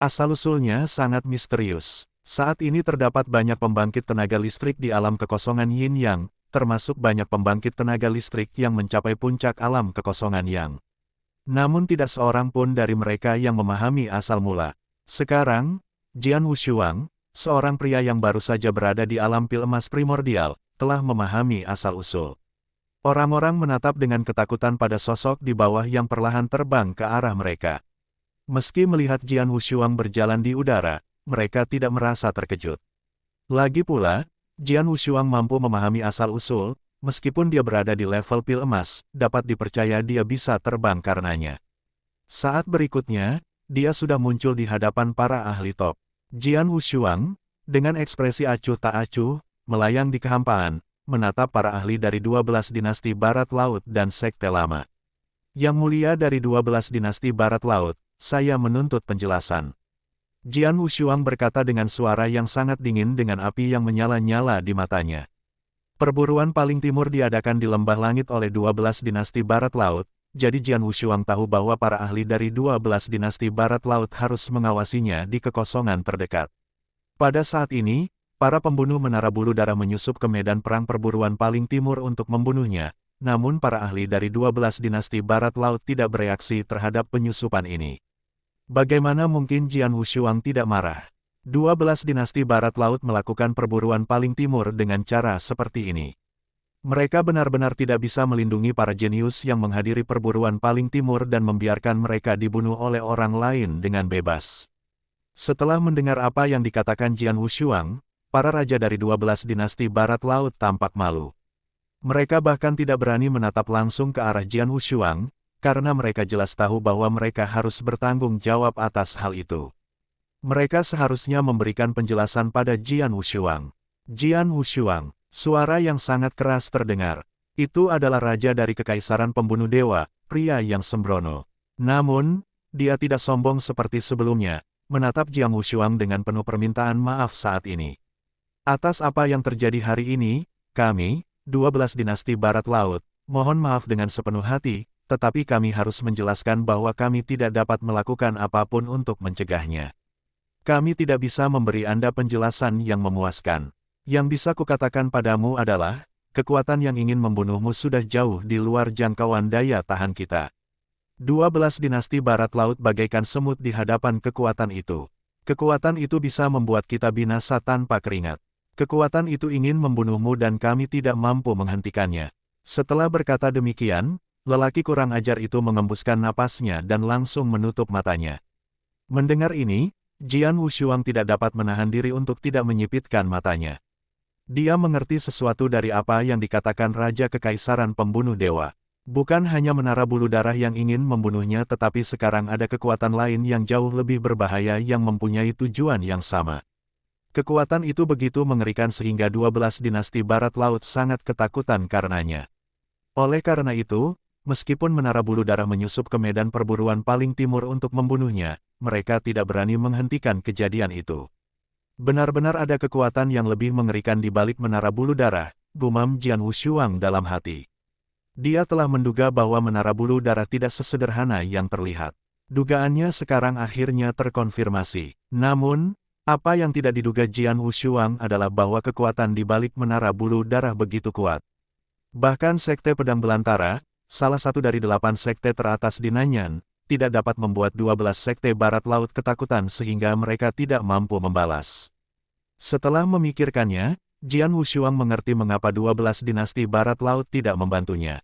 Asal-usulnya sangat misterius. Saat ini terdapat banyak pembangkit tenaga listrik di alam kekosongan Yin Yang, termasuk banyak pembangkit tenaga listrik yang mencapai puncak alam kekosongan Yang. Namun tidak seorang pun dari mereka yang memahami asal mula. Sekarang, Jian Wushuang, seorang pria yang baru saja berada di alam pil emas primordial, telah memahami asal-usul. Orang-orang menatap dengan ketakutan pada sosok di bawah yang perlahan terbang ke arah mereka. Meski melihat Jian Wushuang berjalan di udara, mereka tidak merasa terkejut. Lagi pula, Jian Wushuang mampu memahami asal-usul, meskipun dia berada di level pil emas, dapat dipercaya dia bisa terbang karenanya. Saat berikutnya, dia sudah muncul di hadapan para ahli top. Jian Wushuang, dengan ekspresi acuh tak acuh, melayang di kehampaan, menatap para ahli dari 12 dinasti Barat Laut dan Sekte Lama. Yang mulia dari 12 dinasti Barat Laut, saya menuntut penjelasan. Jian Wushuang berkata dengan suara yang sangat dingin dengan api yang menyala-nyala di matanya. Perburuan paling timur diadakan di lembah langit oleh 12 dinasti Barat Laut, jadi Jian Wushuang tahu bahwa para ahli dari 12 dinasti Barat Laut harus mengawasinya di kekosongan terdekat. Pada saat ini, para pembunuh menara bulu darah menyusup ke medan perang perburuan paling timur untuk membunuhnya, namun para ahli dari 12 dinasti Barat Laut tidak bereaksi terhadap penyusupan ini. Bagaimana mungkin Jian Wushuang tidak marah? 12 dinasti Barat Laut melakukan perburuan paling timur dengan cara seperti ini. Mereka benar-benar tidak bisa melindungi para jenius yang menghadiri perburuan paling timur dan membiarkan mereka dibunuh oleh orang lain dengan bebas. Setelah mendengar apa yang dikatakan Jian Wushuang, para raja dari 12 dinasti Barat Laut tampak malu. Mereka bahkan tidak berani menatap langsung ke arah Jian Wushuang, karena mereka jelas tahu bahwa mereka harus bertanggung jawab atas hal itu. Mereka seharusnya memberikan penjelasan pada Jian Wushuang. Jian Wushuang, suara yang sangat keras terdengar. Itu adalah raja dari Kekaisaran Pembunuh Dewa, pria yang sembrono. Namun, dia tidak sombong seperti sebelumnya, menatap Jian Wushuang dengan penuh permintaan maaf saat ini. Atas apa yang terjadi hari ini, kami, 12 dinasti Barat Laut, mohon maaf dengan sepenuh hati, tetapi kami harus menjelaskan bahwa kami tidak dapat melakukan apapun untuk mencegahnya. Kami tidak bisa memberi Anda penjelasan yang memuaskan. Yang bisa kukatakan padamu adalah, kekuatan yang ingin membunuhmu sudah jauh di luar jangkauan daya tahan kita. 12 dinasti Barat Laut bagaikan semut di hadapan kekuatan itu. Kekuatan itu bisa membuat kita binasa tanpa keringat. Kekuatan itu ingin membunuhmu dan kami tidak mampu menghentikannya. Setelah berkata demikian, lelaki kurang ajar itu mengembuskan napasnya dan langsung menutup matanya. Mendengar ini, Jian Wushuang tidak dapat menahan diri untuk tidak menyipitkan matanya. Dia mengerti sesuatu dari apa yang dikatakan Raja Kekaisaran Pembunuh Dewa. Bukan hanya menara bulu darah yang ingin membunuhnya tetapi sekarang ada kekuatan lain yang jauh lebih berbahaya yang mempunyai tujuan yang sama. Kekuatan itu begitu mengerikan sehingga 12 dinasti Barat Laut sangat ketakutan karenanya. Oleh karena itu, meskipun menara bulu darah menyusup ke medan perburuan paling timur untuk membunuhnya, mereka tidak berani menghentikan kejadian itu. Benar-benar ada kekuatan yang lebih mengerikan di balik menara bulu darah, gumam Jian Wushuang dalam hati. Dia telah menduga bahwa menara bulu darah tidak sesederhana yang terlihat. Dugaannya sekarang akhirnya terkonfirmasi. Namun, apa yang tidak diduga Jian Wushuang adalah bahwa kekuatan di balik menara bulu darah begitu kuat. Bahkan Sekte Pedang Belantara, salah satu dari 8 sekte teratas di Nanyan, tidak dapat membuat 12 sekte Barat Laut ketakutan sehingga mereka tidak mampu membalas. Setelah memikirkannya, Jian Wushuang mengerti mengapa 12 dinasti Barat Laut tidak membantunya.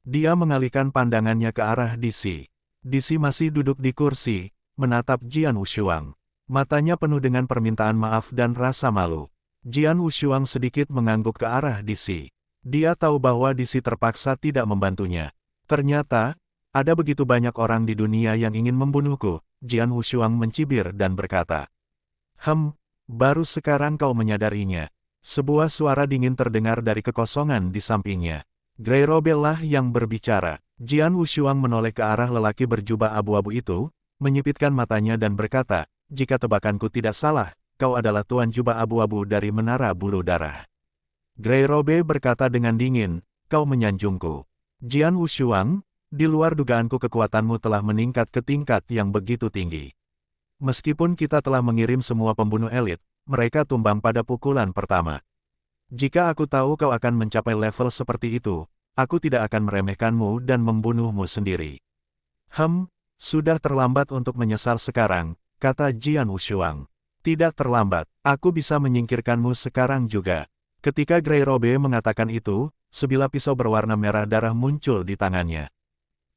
Dia mengalihkan pandangannya ke arah Disi. Disi masih duduk di kursi, menatap Jian Wushuang. Matanya penuh dengan permintaan maaf dan rasa malu. Jian Wushuang sedikit mengangguk ke arah Disi. Dia tahu bahwa Disi terpaksa tidak membantunya. Ternyata, ada begitu banyak orang di dunia yang ingin membunuhku, Jian Wushuang mencibir dan berkata. Baru sekarang kau menyadarinya. Sebuah suara dingin terdengar dari kekosongan di sampingnya. Grey Robel lah yang berbicara. Jian Wushuang menoleh ke arah lelaki berjubah abu-abu itu, menyipitkan matanya dan berkata, jika tebakanku tidak salah, kau adalah tuan jubah abu-abu dari menara bulu darah. Grey Robe berkata dengan dingin, kau menyanjungku. Jian Wushuang, di luar dugaanku kekuatanmu telah meningkat ke tingkat yang begitu tinggi. Meskipun kita telah mengirim semua pembunuh elit, mereka tumbang pada pukulan pertama. Jika aku tahu kau akan mencapai level seperti itu, aku tidak akan meremehkanmu dan membunuhmu sendiri. Sudah terlambat untuk menyesal sekarang, kata Jian Wushuang. Tidak terlambat, aku bisa menyingkirkanmu sekarang juga. Ketika Grey Robe mengatakan itu, sebilah pisau berwarna merah darah muncul di tangannya.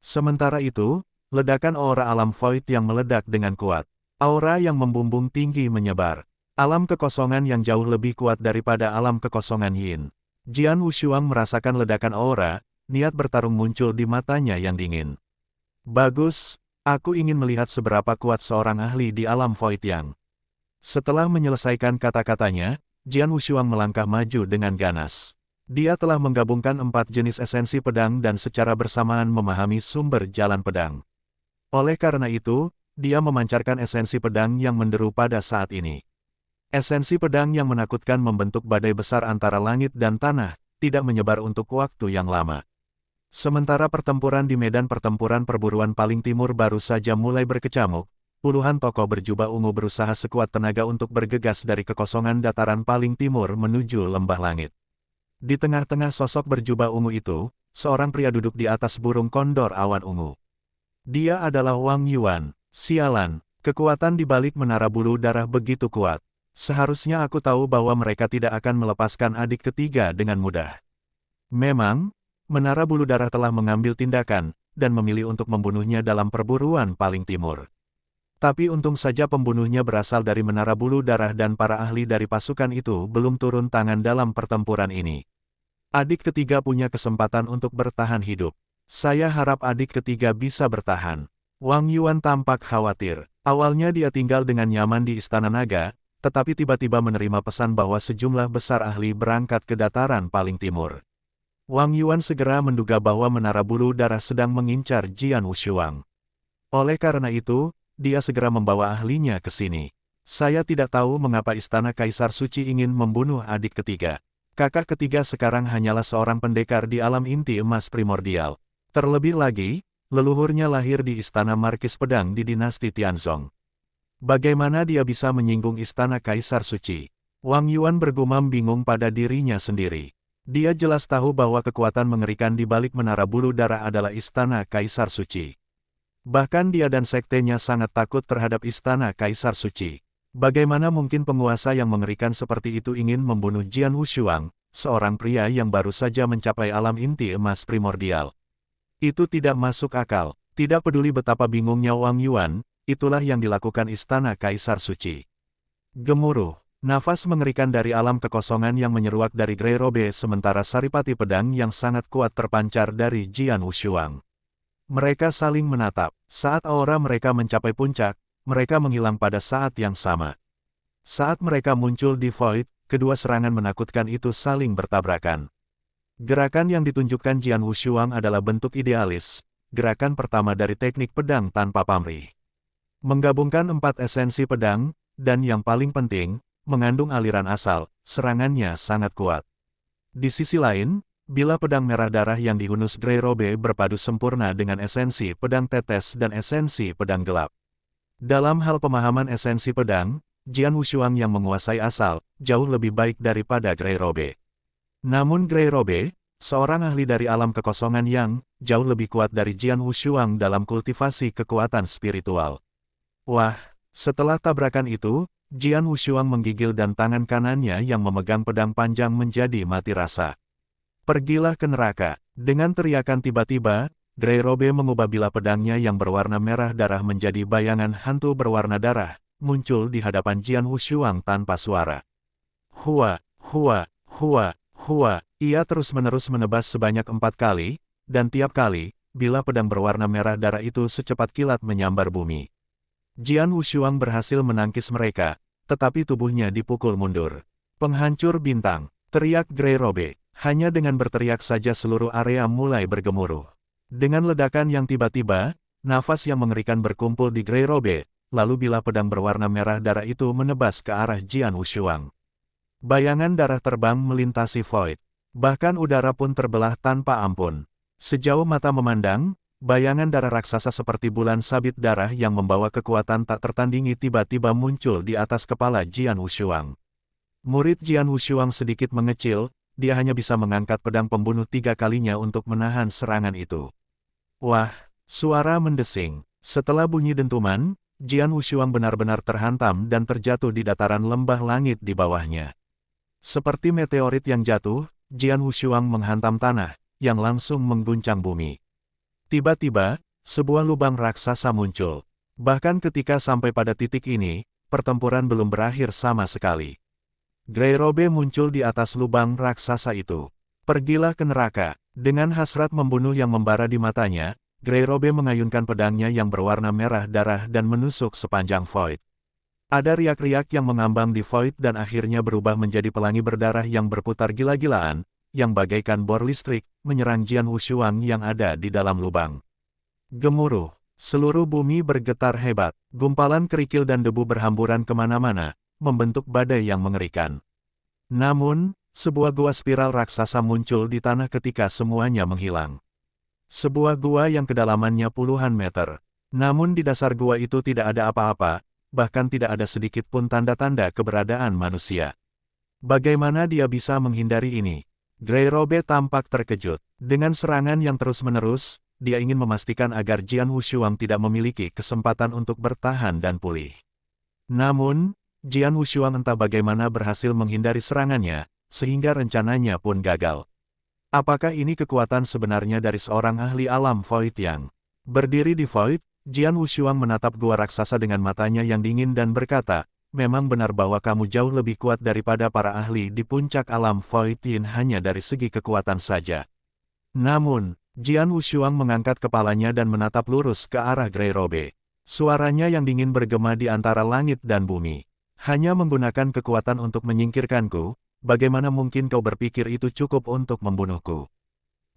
Sementara itu, ledakan aura alam void yang meledak dengan kuat. Aura yang membumbung tinggi menyebar. Alam kekosongan yang jauh lebih kuat daripada alam kekosongan Yin. Jian Wushuang merasakan ledakan aura, niat bertarung muncul di matanya yang dingin. Bagus, aku ingin melihat seberapa kuat seorang ahli di alam void yang. Setelah menyelesaikan kata-katanya, Jian Wushuang melangkah maju dengan ganas. Dia telah menggabungkan 4 jenis esensi pedang dan secara bersamaan memahami sumber jalan pedang. Oleh karena itu, dia memancarkan esensi pedang yang menderu pada saat ini. Esensi pedang yang menakutkan membentuk badai besar antara langit dan tanah, tidak menyebar untuk waktu yang lama. Sementara pertempuran di medan pertempuran perburuan paling timur baru saja mulai berkecamuk, puluhan tokoh berjubah ungu berusaha sekuat tenaga untuk bergegas dari kekosongan dataran paling timur menuju lembah langit. Di tengah-tengah sosok berjubah ungu itu, seorang pria duduk di atas burung kondor awan ungu. Dia adalah Wang Yuan. Sialan, kekuatan di balik menara bulu darah begitu kuat. Seharusnya aku tahu bahwa mereka tidak akan melepaskan adik ketiga dengan mudah. Memang, menara bulu darah telah mengambil tindakan, dan memilih untuk membunuhnya dalam perburuan paling timur. Tapi untung saja pembunuhnya berasal dari menara bulu darah dan para ahli dari pasukan itu belum turun tangan dalam pertempuran ini. Adik ketiga punya kesempatan untuk bertahan hidup. Saya harap adik ketiga bisa bertahan. Wang Yuan tampak khawatir. Awalnya dia tinggal dengan nyaman di Istana Naga, tetapi tiba-tiba menerima pesan bahwa sejumlah besar ahli berangkat ke dataran paling timur. Wang Yuan segera menduga bahwa menara bulu darah sedang mengincar Jian Wushuang. Oleh karena itu, dia segera membawa ahlinya ke sini. Saya tidak tahu mengapa Istana Kaisar Suci ingin membunuh adik ketiga. Kakak ketiga sekarang hanyalah seorang pendekar di alam inti emas primordial. Terlebih lagi, leluhurnya lahir di Istana Markis Pedang di dinasti Tianzong. Bagaimana dia bisa menyinggung Istana Kaisar Suci? Wang Yuan bergumam bingung pada dirinya sendiri. Dia jelas tahu bahwa kekuatan mengerikan di balik menara bulu darah adalah Istana Kaisar Suci. Bahkan dia dan sektenya sangat takut terhadap Istana Kaisar Suci. Bagaimana mungkin penguasa yang mengerikan seperti itu ingin membunuh Jian Wushuang, seorang pria yang baru saja mencapai alam inti emas primordial? Itu tidak masuk akal. Tidak peduli betapa bingungnya Wang Yuan, itulah yang dilakukan Istana Kaisar Suci. Gemuruh, nafas mengerikan dari alam kekosongan yang menyeruak dari Grey Robe sementara saripati pedang yang sangat kuat terpancar dari Jian Wushuang. Mereka saling menatap. Saat aura mereka mencapai puncak, mereka menghilang pada saat yang sama. Saat mereka muncul di Void, kedua serangan menakutkan itu saling bertabrakan. Gerakan yang ditunjukkan Jian Wushuang adalah bentuk idealis, gerakan pertama dari teknik pedang tanpa pamrih. Menggabungkan 4 esensi pedang, dan yang paling penting, mengandung aliran asal, serangannya sangat kuat. Di sisi lain, bila pedang merah darah yang dihunus Grey Robe berpadu sempurna dengan esensi pedang tetes dan esensi pedang gelap. Dalam hal pemahaman esensi pedang, Jian Wushuang yang menguasai asal, jauh lebih baik daripada Grey Robe. Namun Grey Robe, seorang ahli dari alam kekosongan yang jauh lebih kuat dari Jian Wushuang dalam kultivasi kekuatan spiritual. Wah, setelah tabrakan itu, Jian Wushuang menggigil dan tangan kanannya yang memegang pedang panjang menjadi mati rasa. Pergilah ke neraka. Dengan teriakan tiba-tiba, Grey Robe mengubah bilah pedangnya yang berwarna merah darah menjadi bayangan hantu berwarna darah, muncul di hadapan Jian Wushuang tanpa suara. Hua, hua, hua, hua. Ia terus-menerus menebas sebanyak 4 kali, dan tiap kali, bilah pedang berwarna merah darah itu secepat kilat menyambar bumi. Jian Wushuang berhasil menangkis mereka, tetapi tubuhnya dipukul mundur. Penghancur bintang, teriak Grey Robe. Hanya dengan berteriak saja seluruh area mulai bergemuruh. Dengan ledakan yang tiba-tiba, nafas yang mengerikan berkumpul di Grey Robe, lalu bilah pedang berwarna merah darah itu menebas ke arah Jian Wushuang. Bayangan darah terbang melintasi Void. Bahkan udara pun terbelah tanpa ampun. Sejauh mata memandang, Bayangan darah raksasa seperti bulan sabit darah yang membawa kekuatan tak tertandingi tiba-tiba muncul di atas kepala Jian Wushuang. Murid Jian Wushuang sedikit mengecil, dia hanya bisa mengangkat pedang pembunuh 3 kalinya untuk menahan serangan itu. Wah, suara mendesing. Setelah bunyi dentuman, Jian Wushuang benar-benar terhantam dan terjatuh di dataran lembah langit di bawahnya. Seperti meteorit yang jatuh, Jian Wushuang menghantam tanah, yang langsung mengguncang bumi. Tiba-tiba, sebuah lubang raksasa muncul. Bahkan ketika sampai pada titik ini, pertempuran belum berakhir sama sekali. Grey Robe muncul di atas lubang raksasa itu. Pergilah ke neraka. Dengan hasrat membunuh yang membara di matanya, Grey Robe mengayunkan pedangnya yang berwarna merah darah dan menusuk sepanjang Void. Ada riak-riak yang mengambang di Void dan akhirnya berubah menjadi pelangi berdarah yang berputar gila-gilaan, yang bagaikan bor listrik, menyerang Jian Wushuang yang ada di dalam lubang. Gemuruh, seluruh bumi bergetar hebat, gumpalan kerikil dan debu berhamburan kemana-mana, membentuk badai yang mengerikan. Namun, sebuah gua spiral raksasa muncul di tanah ketika semuanya menghilang. Sebuah gua yang kedalamannya puluhan meter. Namun di dasar gua itu tidak ada apa-apa, bahkan tidak ada sedikit pun tanda-tanda keberadaan manusia. Bagaimana dia bisa menghindari ini? Grey Robe tampak terkejut. Dengan serangan yang terus-menerus, dia ingin memastikan agar Jian Wushuang tidak memiliki kesempatan untuk bertahan dan pulih. Namun, Jian Wushuang entah bagaimana berhasil menghindari serangannya, sehingga rencananya pun gagal. Apakah ini kekuatan sebenarnya dari seorang ahli alam Void yang berdiri di Void? Jian Wushuang menatap gua raksasa dengan matanya yang dingin dan berkata, memang benar bahwa kamu jauh lebih kuat daripada para ahli di puncak alam Void Yin hanya dari segi kekuatan saja. Namun, Jian Wushuang mengangkat kepalanya dan menatap lurus ke arah Grey Robe. Suaranya yang dingin bergema di antara langit dan bumi. Hanya menggunakan kekuatan untuk menyingkirkanku, bagaimana mungkin kau berpikir itu cukup untuk membunuhku?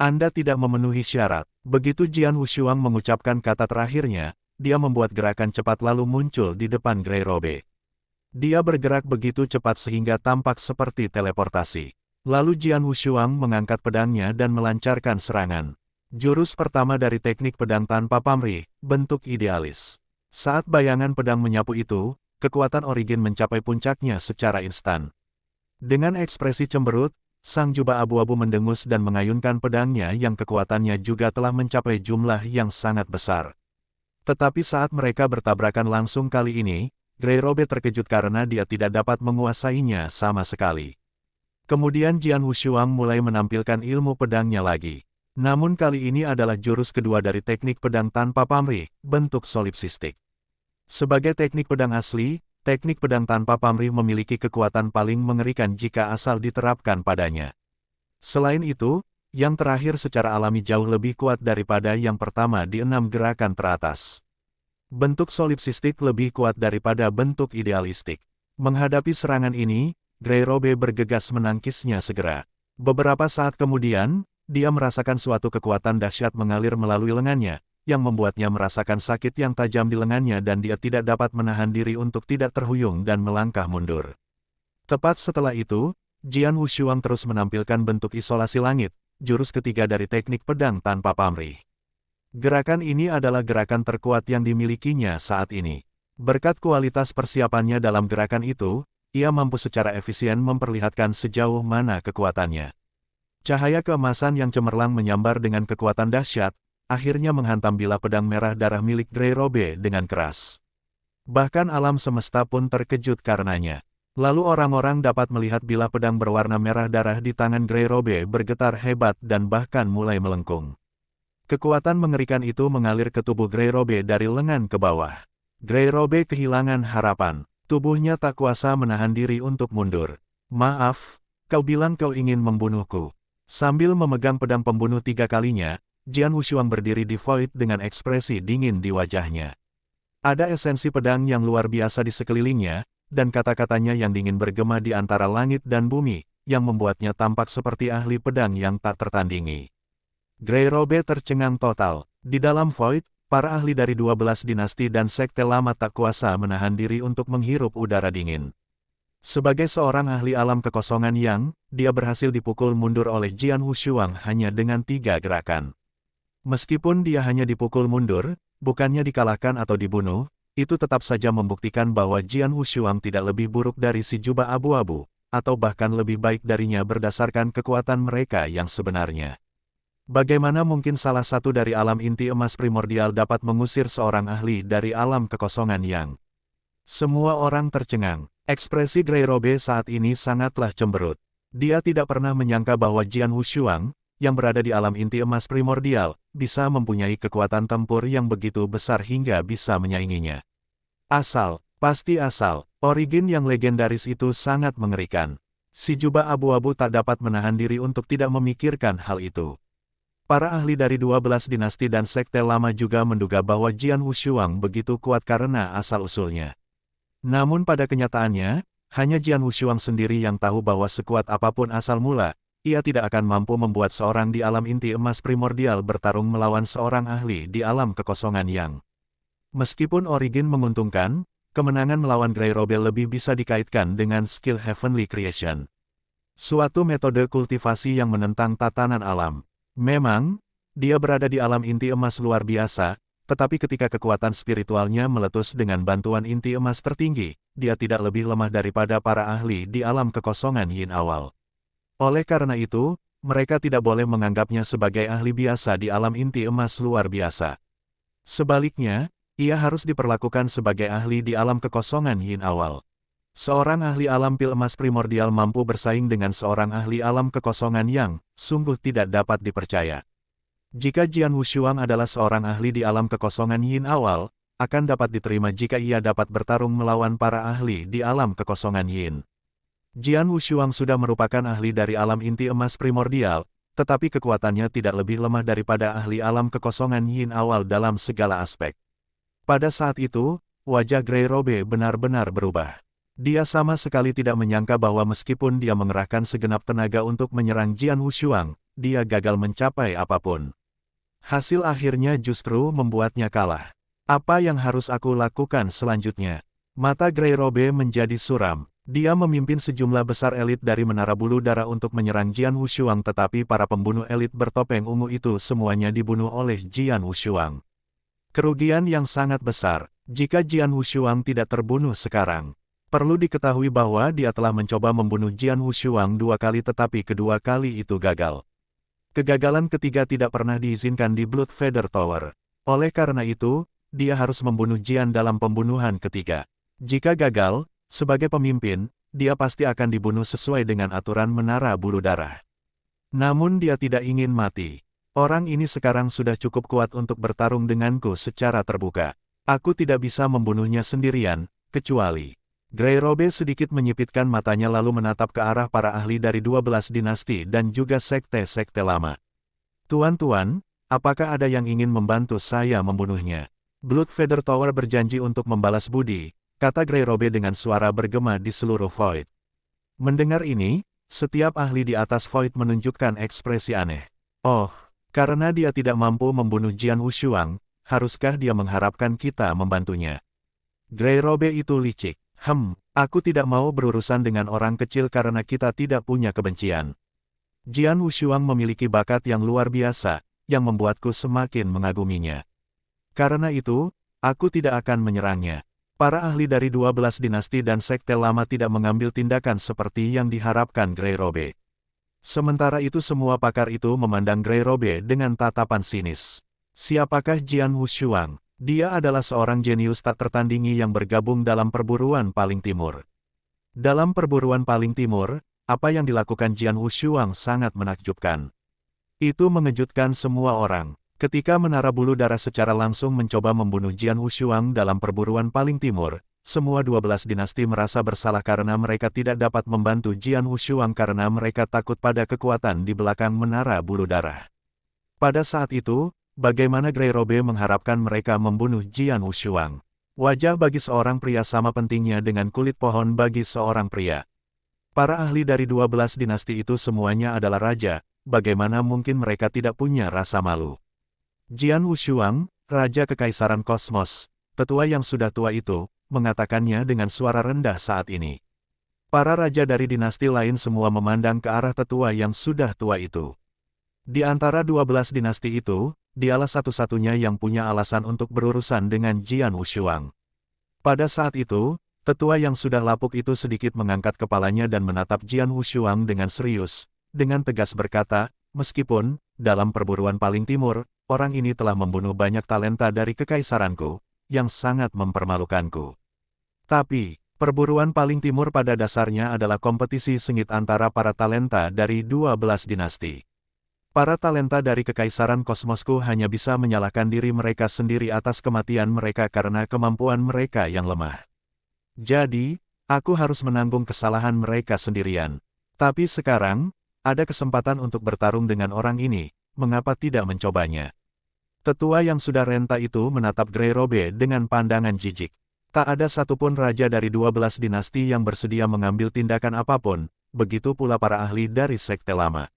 Anda tidak memenuhi syarat. Begitu Jian Wushuang mengucapkan kata terakhirnya, dia membuat gerakan cepat lalu muncul di depan Grey Robe. Dia bergerak begitu cepat sehingga tampak seperti teleportasi. Lalu Jian Wushuang mengangkat pedangnya dan melancarkan serangan. Jurus pertama dari teknik pedang tanpa pamrih, bentuk idealis. Saat bayangan pedang menyapu itu, kekuatan Origin mencapai puncaknya secara instan. Dengan ekspresi cemberut, sang jubah abu-abu mendengus dan mengayunkan pedangnya yang kekuatannya juga telah mencapai jumlah yang sangat besar. Tetapi saat mereka bertabrakan langsung kali ini, Grey Robe terkejut karena dia tidak dapat menguasainya sama sekali. Kemudian Jian Wushuang mulai menampilkan ilmu pedangnya lagi. Namun kali ini adalah jurus kedua dari teknik pedang tanpa pamrih, bentuk solipsistik. Sebagai teknik pedang asli, teknik pedang tanpa pamrih memiliki kekuatan paling mengerikan jika asal diterapkan padanya. Selain itu, yang terakhir secara alami jauh lebih kuat daripada yang pertama di 6 gerakan teratas. Bentuk solipsistik lebih kuat daripada bentuk idealistik. Menghadapi serangan ini, Grey Robe bergegas menangkisnya segera. Beberapa saat kemudian, dia merasakan suatu kekuatan dahsyat mengalir melalui lengannya, yang membuatnya merasakan sakit yang tajam di lengannya dan dia tidak dapat menahan diri untuk tidak terhuyung dan melangkah mundur. Tepat setelah itu, Jian Wushuang terus menampilkan bentuk isolasi langit, jurus ketiga dari teknik pedang tanpa pamrih. Gerakan ini adalah gerakan terkuat yang dimilikinya saat ini. Berkat kualitas persiapannya dalam gerakan itu, ia mampu secara efisien memperlihatkan sejauh mana kekuatannya. Cahaya keemasan yang cemerlang menyambar dengan kekuatan dahsyat, akhirnya menghantam bilah pedang merah darah milik Grey Robe dengan keras. Bahkan alam semesta pun terkejut karenanya. Lalu orang-orang dapat melihat bilah pedang berwarna merah darah di tangan Grey Robe bergetar hebat dan bahkan mulai melengkung. Kekuatan mengerikan itu mengalir ke tubuh Grey Robe dari lengan ke bawah. Grey Robe kehilangan harapan. Tubuhnya tak kuasa menahan diri untuk mundur. Maaf, kau bilang kau ingin membunuhku. Sambil memegang pedang pembunuh 3 kalinya, Jian Wushuang berdiri di Void dengan ekspresi dingin di wajahnya. Ada esensi pedang yang luar biasa di sekelilingnya, dan kata-katanya yang dingin bergema di antara langit dan bumi, yang membuatnya tampak seperti ahli pedang yang tak tertandingi. Grey Robe tercengang total. Di dalam Void, para ahli dari 12 dinasti dan sekte lama tak kuasa menahan diri untuk menghirup udara dingin. Sebagai seorang ahli alam kekosongan yang, dia berhasil dipukul mundur oleh Jian Wushuang hanya dengan 3 gerakan. Meskipun dia hanya dipukul mundur, bukannya dikalahkan atau dibunuh, itu tetap saja membuktikan bahwa Jian Wushuang tidak lebih buruk dari si jubah abu-abu, atau bahkan lebih baik darinya berdasarkan kekuatan mereka yang sebenarnya. Bagaimana mungkin salah satu dari alam inti emas primordial dapat mengusir seorang ahli dari alam kekosongan yang? Semua orang tercengang. Ekspresi Grey Robe saat ini sangatlah cemberut. Dia tidak pernah menyangka bahwa Jian Wushuang, yang berada di alam inti emas primordial, bisa mempunyai kekuatan tempur yang begitu besar hingga bisa menyainginya. Pasti asal, origin yang legendaris itu sangat mengerikan. Si jubah abu-abu tak dapat menahan diri untuk tidak memikirkan hal itu. Para ahli dari 12 dinasti dan sekte lama juga menduga bahwa Jian Wushuang begitu kuat karena asal-usulnya. Namun pada kenyataannya, hanya Jian Wushuang sendiri yang tahu bahwa sekuat apapun asal mula, ia tidak akan mampu membuat seorang di alam inti emas primordial bertarung melawan seorang ahli di alam kekosongan yang. Meskipun origin menguntungkan, kemenangan melawan Grey Robe lebih bisa dikaitkan dengan skill Heavenly Creation. Suatu metode kultivasi yang menentang tatanan alam. Memang, dia berada di alam inti emas luar biasa, tetapi ketika kekuatan spiritualnya meletus dengan bantuan inti emas tertinggi, dia tidak lebih lemah daripada para ahli di alam kekosongan Yin awal. Oleh karena itu, mereka tidak boleh menganggapnya sebagai ahli biasa di alam inti emas luar biasa. Sebaliknya, ia harus diperlakukan sebagai ahli di alam kekosongan Yin awal. Seorang ahli alam pil emas primordial mampu bersaing dengan seorang ahli alam kekosongan yang sungguh tidak dapat dipercaya. Jika Jian Wushuang adalah seorang ahli di alam kekosongan Yin awal, akan dapat diterima jika ia dapat bertarung melawan para ahli di alam kekosongan Yin. Jian Wushuang sudah merupakan ahli dari alam inti emas primordial, tetapi kekuatannya tidak lebih lemah daripada ahli alam kekosongan Yin awal dalam segala aspek. Pada saat itu, wajah Grey Robe benar-benar berubah. Dia sama sekali tidak menyangka bahwa meskipun dia mengerahkan segenap tenaga untuk menyerang Jian Wushuang, dia gagal mencapai apapun. Hasil akhirnya justru membuatnya kalah. Apa yang harus aku lakukan selanjutnya? Mata Grey Robe menjadi suram. Dia memimpin sejumlah besar elit dari Menara Bulu Darah untuk menyerang Jian Wushuang, tetapi para pembunuh elit bertopeng ungu itu semuanya dibunuh oleh Jian Wushuang. Kerugian yang sangat besar, jika Jian Wushuang tidak terbunuh sekarang. Perlu diketahui bahwa dia telah mencoba membunuh Jian Wushuang 2 kali tetapi kedua kali itu gagal. Kegagalan ketiga tidak pernah diizinkan di Blood Feather Tower. Oleh karena itu, dia harus membunuh Jian dalam pembunuhan ketiga. Jika gagal, sebagai pemimpin, dia pasti akan dibunuh sesuai dengan aturan Menara Bulu Darah. Namun dia tidak ingin mati. Orang ini sekarang sudah cukup kuat untuk bertarung denganku secara terbuka. Aku tidak bisa membunuhnya sendirian, kecuali... Grey Robe sedikit menyipitkan matanya lalu menatap ke arah para ahli dari 12 dinasti dan juga sekte-sekte lama. Tuan-tuan, apakah ada yang ingin membantu saya membunuhnya? Blood Feather Tower berjanji untuk membalas budi, kata Grey Robe dengan suara bergema di seluruh Void. Mendengar ini, setiap ahli di atas Void menunjukkan ekspresi aneh. Oh, karena dia tidak mampu membunuh Jian Wushuang, haruskah dia mengharapkan kita membantunya? Grey Robe itu licik. Aku tidak mau berurusan dengan orang kecil karena kita tidak punya kebencian. Jian Wushuang memiliki bakat yang luar biasa, yang membuatku semakin mengaguminya. Karena itu, aku tidak akan menyerangnya. Para ahli dari 12 dinasti dan sekte lama tidak mengambil tindakan seperti yang diharapkan Grey Robe. Sementara itu semua pakar itu memandang Grey Robe dengan tatapan sinis. Siapakah Jian Wushuang? Dia adalah seorang jenius tak tertandingi yang bergabung dalam perburuan paling timur. Dalam perburuan paling timur, apa yang dilakukan Jian Wushuang sangat menakjubkan. Itu mengejutkan semua orang. Ketika Menara Bulu Darah secara langsung mencoba membunuh Jian Wushuang dalam perburuan paling timur, semua 12 dinasti merasa bersalah karena mereka tidak dapat membantu Jian Wushuang karena mereka takut pada kekuatan di belakang Menara Bulu Darah. Pada saat itu, bagaimana Grey Robe mengharapkan mereka membunuh Jian Wushuang? Wajah bagi seorang pria sama pentingnya dengan kulit pohon bagi seorang pria. Para ahli dari 12 dinasti itu semuanya adalah raja, bagaimana mungkin mereka tidak punya rasa malu? Jian Wushuang, Raja Kekaisaran Kosmos, tetua yang sudah tua itu, mengatakannya dengan suara rendah saat ini. Para raja dari dinasti lain semua memandang ke arah tetua yang sudah tua itu. Di antara 12 dinasti itu, dialah satu-satunya yang punya alasan untuk berurusan dengan Jian Wushuang. Pada saat itu, tetua yang sudah lapuk itu sedikit mengangkat kepalanya dan menatap Jian Wushuang dengan serius, dengan tegas berkata, meskipun, dalam perburuan paling timur, orang ini telah membunuh banyak talenta dari kekaisaranku, yang sangat mempermalukanku. Tapi, perburuan paling timur pada dasarnya adalah kompetisi sengit antara para talenta dari 12 dinasti. Para talenta dari Kekaisaran Kosmosku hanya bisa menyalahkan diri mereka sendiri atas kematian mereka karena kemampuan mereka yang lemah. Jadi, aku harus menanggung kesalahan mereka sendirian. Tapi sekarang, ada kesempatan untuk bertarung dengan orang ini, mengapa tidak mencobanya? Tetua yang sudah renta itu menatap Grey Robe dengan pandangan jijik. Tak ada satupun raja dari 12 dinasti yang bersedia mengambil tindakan apapun, begitu pula para ahli dari Sekte Lama.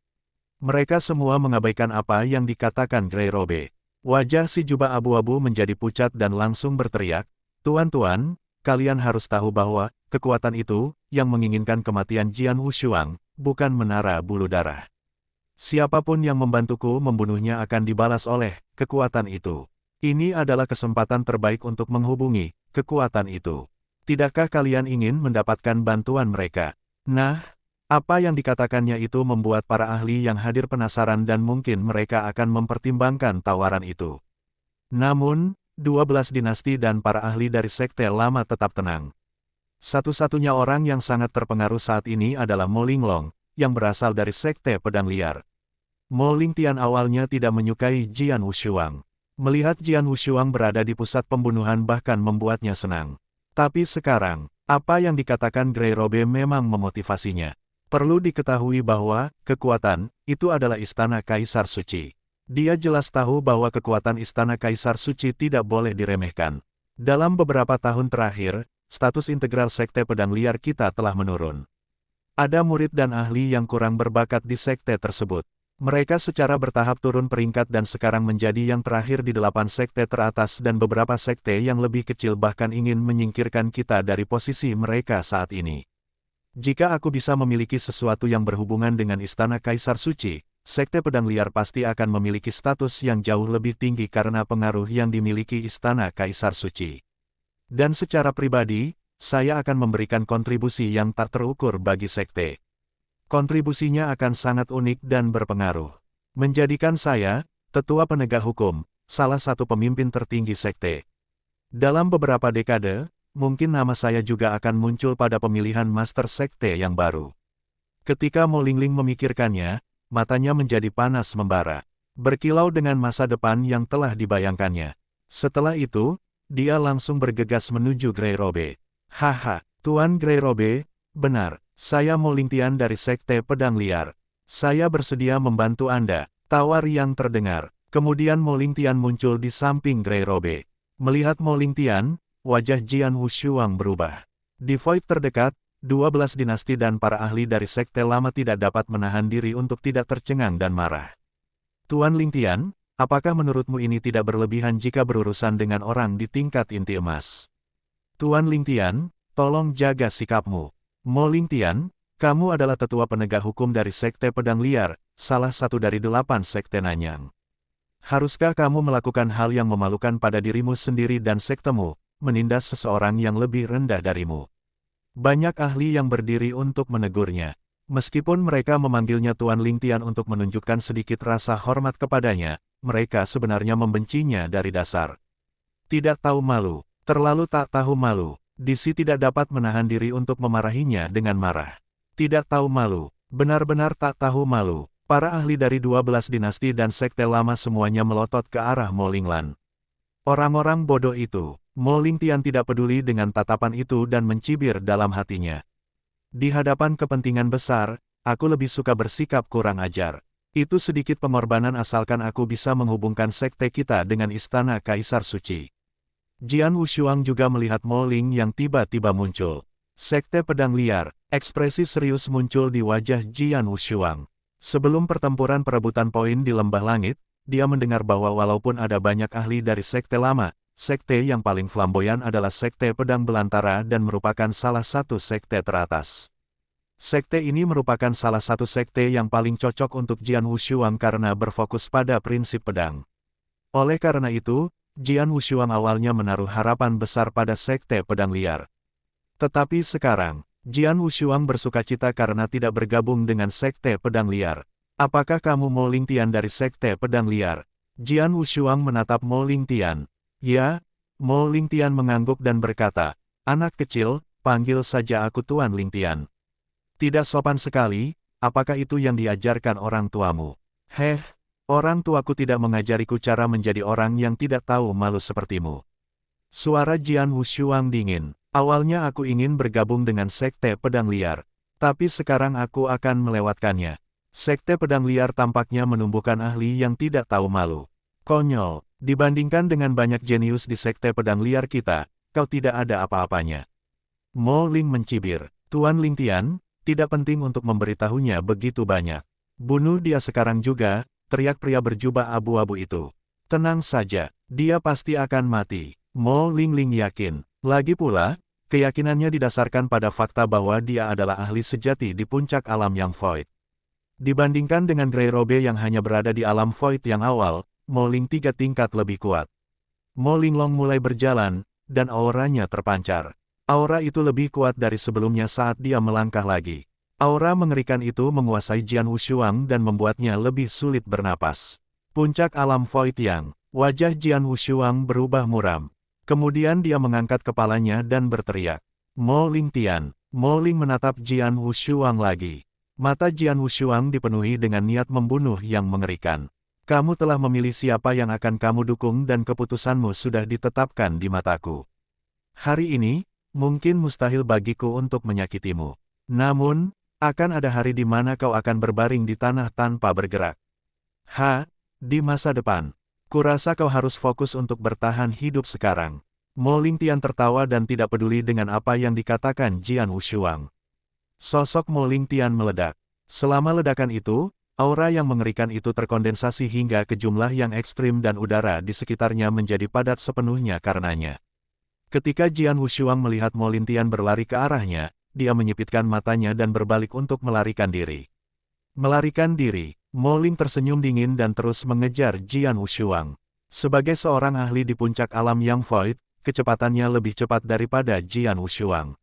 Mereka semua mengabaikan apa yang dikatakan Grey Robe. Wajah si jubah abu-abu menjadi pucat dan langsung berteriak, "Tuan-tuan, kalian harus tahu bahwa, kekuatan itu, yang menginginkan kematian Jian Wushuang, bukan menara bulu darah. Siapapun yang membantuku membunuhnya akan dibalas oleh kekuatan itu. Ini adalah kesempatan terbaik untuk menghubungi kekuatan itu. Tidakkah kalian ingin mendapatkan bantuan mereka?" Nah, apa yang dikatakannya itu membuat para ahli yang hadir penasaran dan mungkin mereka akan mempertimbangkan tawaran itu. Namun, 12 dinasti dan para ahli dari Sekte Lama tetap tenang. Satu-satunya orang yang sangat terpengaruh saat ini adalah Mo Linglong, yang berasal dari Sekte Pedang Liar. Mo Lingtian awalnya tidak menyukai Jian Wushuang. Melihat Jian Wushuang berada di pusat pembunuhan bahkan membuatnya senang. Tapi sekarang, apa yang dikatakan Grey Robe memang memotivasinya. Perlu diketahui bahwa, kekuatan, itu adalah Istana Kaisar Suci. Dia jelas tahu bahwa kekuatan Istana Kaisar Suci tidak boleh diremehkan. Dalam beberapa tahun terakhir, status integral Sekte Pedang Liar kita telah menurun. Ada murid dan ahli yang kurang berbakat di sekte tersebut. Mereka secara bertahap turun peringkat dan sekarang menjadi yang terakhir di 8 sekte teratas dan beberapa sekte yang lebih kecil bahkan ingin menyingkirkan kita dari posisi mereka saat ini. Jika aku bisa memiliki sesuatu yang berhubungan dengan Istana Kaisar Suci, Sekte Pedang Liar pasti akan memiliki status yang jauh lebih tinggi karena pengaruh yang dimiliki Istana Kaisar Suci. Dan secara pribadi, saya akan memberikan kontribusi yang tak terukur bagi sekte. Kontribusinya akan sangat unik dan berpengaruh. Menjadikan saya, tetua penegak hukum, salah satu pemimpin tertinggi sekte. Dalam beberapa dekade, mungkin nama saya juga akan muncul pada pemilihan Master Sekte yang baru. Ketika Mo Lingling memikirkannya, matanya menjadi panas membara. Berkilau dengan masa depan yang telah dibayangkannya. Setelah itu, dia langsung bergegas menuju Grey Robe. "Haha, Tuan Grey Robe, benar, saya Mo Lingtian dari Sekte Pedang Liar. Saya bersedia membantu Anda." Tawar yang terdengar. Kemudian Mo Lingtian muncul di samping Grey Robe. Melihat Mo Lingtian, wajah Jian Wushuang berubah. Di Void terdekat, 12 dinasti dan para ahli dari Sekte Lama tidak dapat menahan diri untuk tidak tercengang dan marah. "Tuan Lingtian, apakah menurutmu ini tidak berlebihan jika berurusan dengan orang di tingkat inti emas?" "Tuan Lingtian, tolong jaga sikapmu." "Mo Lingtian, kamu adalah tetua penegak hukum dari Sekte Pedang Liar, salah satu dari 8 sekte Nanyang. Haruskah kamu melakukan hal yang memalukan pada dirimu sendiri dan sektemu, menindas seseorang yang lebih rendah darimu?" Banyak ahli yang berdiri untuk menegurnya. Meskipun mereka memanggilnya Tuan Lingtian untuk menunjukkan sedikit rasa hormat kepadanya, mereka sebenarnya membencinya dari dasar. Tidak tahu malu, terlalu tak tahu malu. DC tidak dapat menahan diri untuk memarahinya dengan marah. Tidak tahu malu, benar-benar tak tahu malu. Para ahli dari 12 dinasti dan sekte lama semuanya melotot ke arah Mo Linglan. Orang-orang bodoh itu. Mo Lingtian tidak peduli dengan tatapan itu dan mencibir dalam hatinya. Di hadapan kepentingan besar, aku lebih suka bersikap kurang ajar. Itu sedikit pengorbanan asalkan aku bisa menghubungkan sekte kita dengan Istana Kaisar Suci. Jian Wushuang juga melihat Mo Ling yang tiba-tiba muncul. Sekte Pedang Liar, ekspresi serius muncul di wajah Jian Wushuang. Sebelum pertempuran perebutan poin di Lembah Langit, dia mendengar bahwa walaupun ada banyak ahli dari sekte lama, sekte yang paling flamboyan adalah Sekte Pedang Belantara dan merupakan salah satu sekte teratas. Sekte ini merupakan salah satu sekte yang paling cocok untuk Jian Wushuang karena berfokus pada prinsip pedang. Oleh karena itu, Jian Wushuang awalnya menaruh harapan besar pada Sekte Pedang Liar. Tetapi sekarang, Jian Wushuang bersukacita karena tidak bergabung dengan Sekte Pedang Liar. Apakah kamu Mo Lingtian dari Sekte Pedang Liar? Jian Wushuang menatap Mo Lingtian. Ya, Mo Lingtian mengangguk dan berkata, anak kecil, panggil saja aku Tuan Lingtian. Tidak sopan sekali, apakah itu yang diajarkan orang tuamu? Heh, orang tuaku tidak mengajariku cara menjadi orang yang tidak tahu malu sepertimu. Suara Jian Wushuang dingin. Awalnya aku ingin bergabung dengan Sekte Pedang Liar, tapi sekarang aku akan melewatkannya. Sekte Pedang Liar tampaknya menumbuhkan ahli yang tidak tahu malu. Konyol, dibandingkan dengan banyak jenius di Sekte Pedang Liar kita, kau tidak ada apa-apanya. Mo Ling mencibir. Tuan Lingtian, tidak penting untuk memberitahunya begitu banyak. Bunuh dia sekarang juga, teriak pria berjubah abu-abu itu. Tenang saja, dia pasti akan mati. Mo Ling yakin. Lagi pula, keyakinannya didasarkan pada fakta bahwa dia adalah ahli sejati di puncak alam yang void. Dibandingkan dengan Grey Robe yang hanya berada di alam void yang awal, Mo Ling 3 tingkat lebih kuat. Mo Linglong mulai berjalan, dan auranya terpancar. Aura itu lebih kuat dari sebelumnya saat dia melangkah lagi. Aura mengerikan itu menguasai Jian Wushuang dan membuatnya lebih sulit bernapas. Puncak alam void yang, wajah Jian Wushuang berubah muram. Kemudian dia mengangkat kepalanya dan berteriak. Mo Lingtian. Mo Ling menatap Jian Wushuang lagi. Mata Jian Wushuang dipenuhi dengan niat membunuh yang mengerikan. Kamu telah memilih siapa yang akan kamu dukung dan keputusanmu sudah ditetapkan di mataku. Hari ini, mungkin mustahil bagiku untuk menyakitimu. Namun, akan ada hari di mana kau akan berbaring di tanah tanpa bergerak. Di masa depan. Kurasa kau harus fokus untuk bertahan hidup sekarang. Mo Lingtian tertawa dan tidak peduli dengan apa yang dikatakan Jian Wushuang. Sosok Mo Lingtian meledak. Selama ledakan itu, aura yang mengerikan itu terkondensasi hingga ke jumlah yang ekstrim dan udara di sekitarnya menjadi padat sepenuhnya karenanya. Ketika Jian Wushuang melihat Mo Lingtian berlari ke arahnya, dia menyipitkan matanya dan berbalik untuk melarikan diri. Melarikan diri, Mo Ling tersenyum dingin dan terus mengejar Jian Wushuang. Sebagai seorang ahli di puncak alam yang void, kecepatannya lebih cepat daripada Jian Wushuang.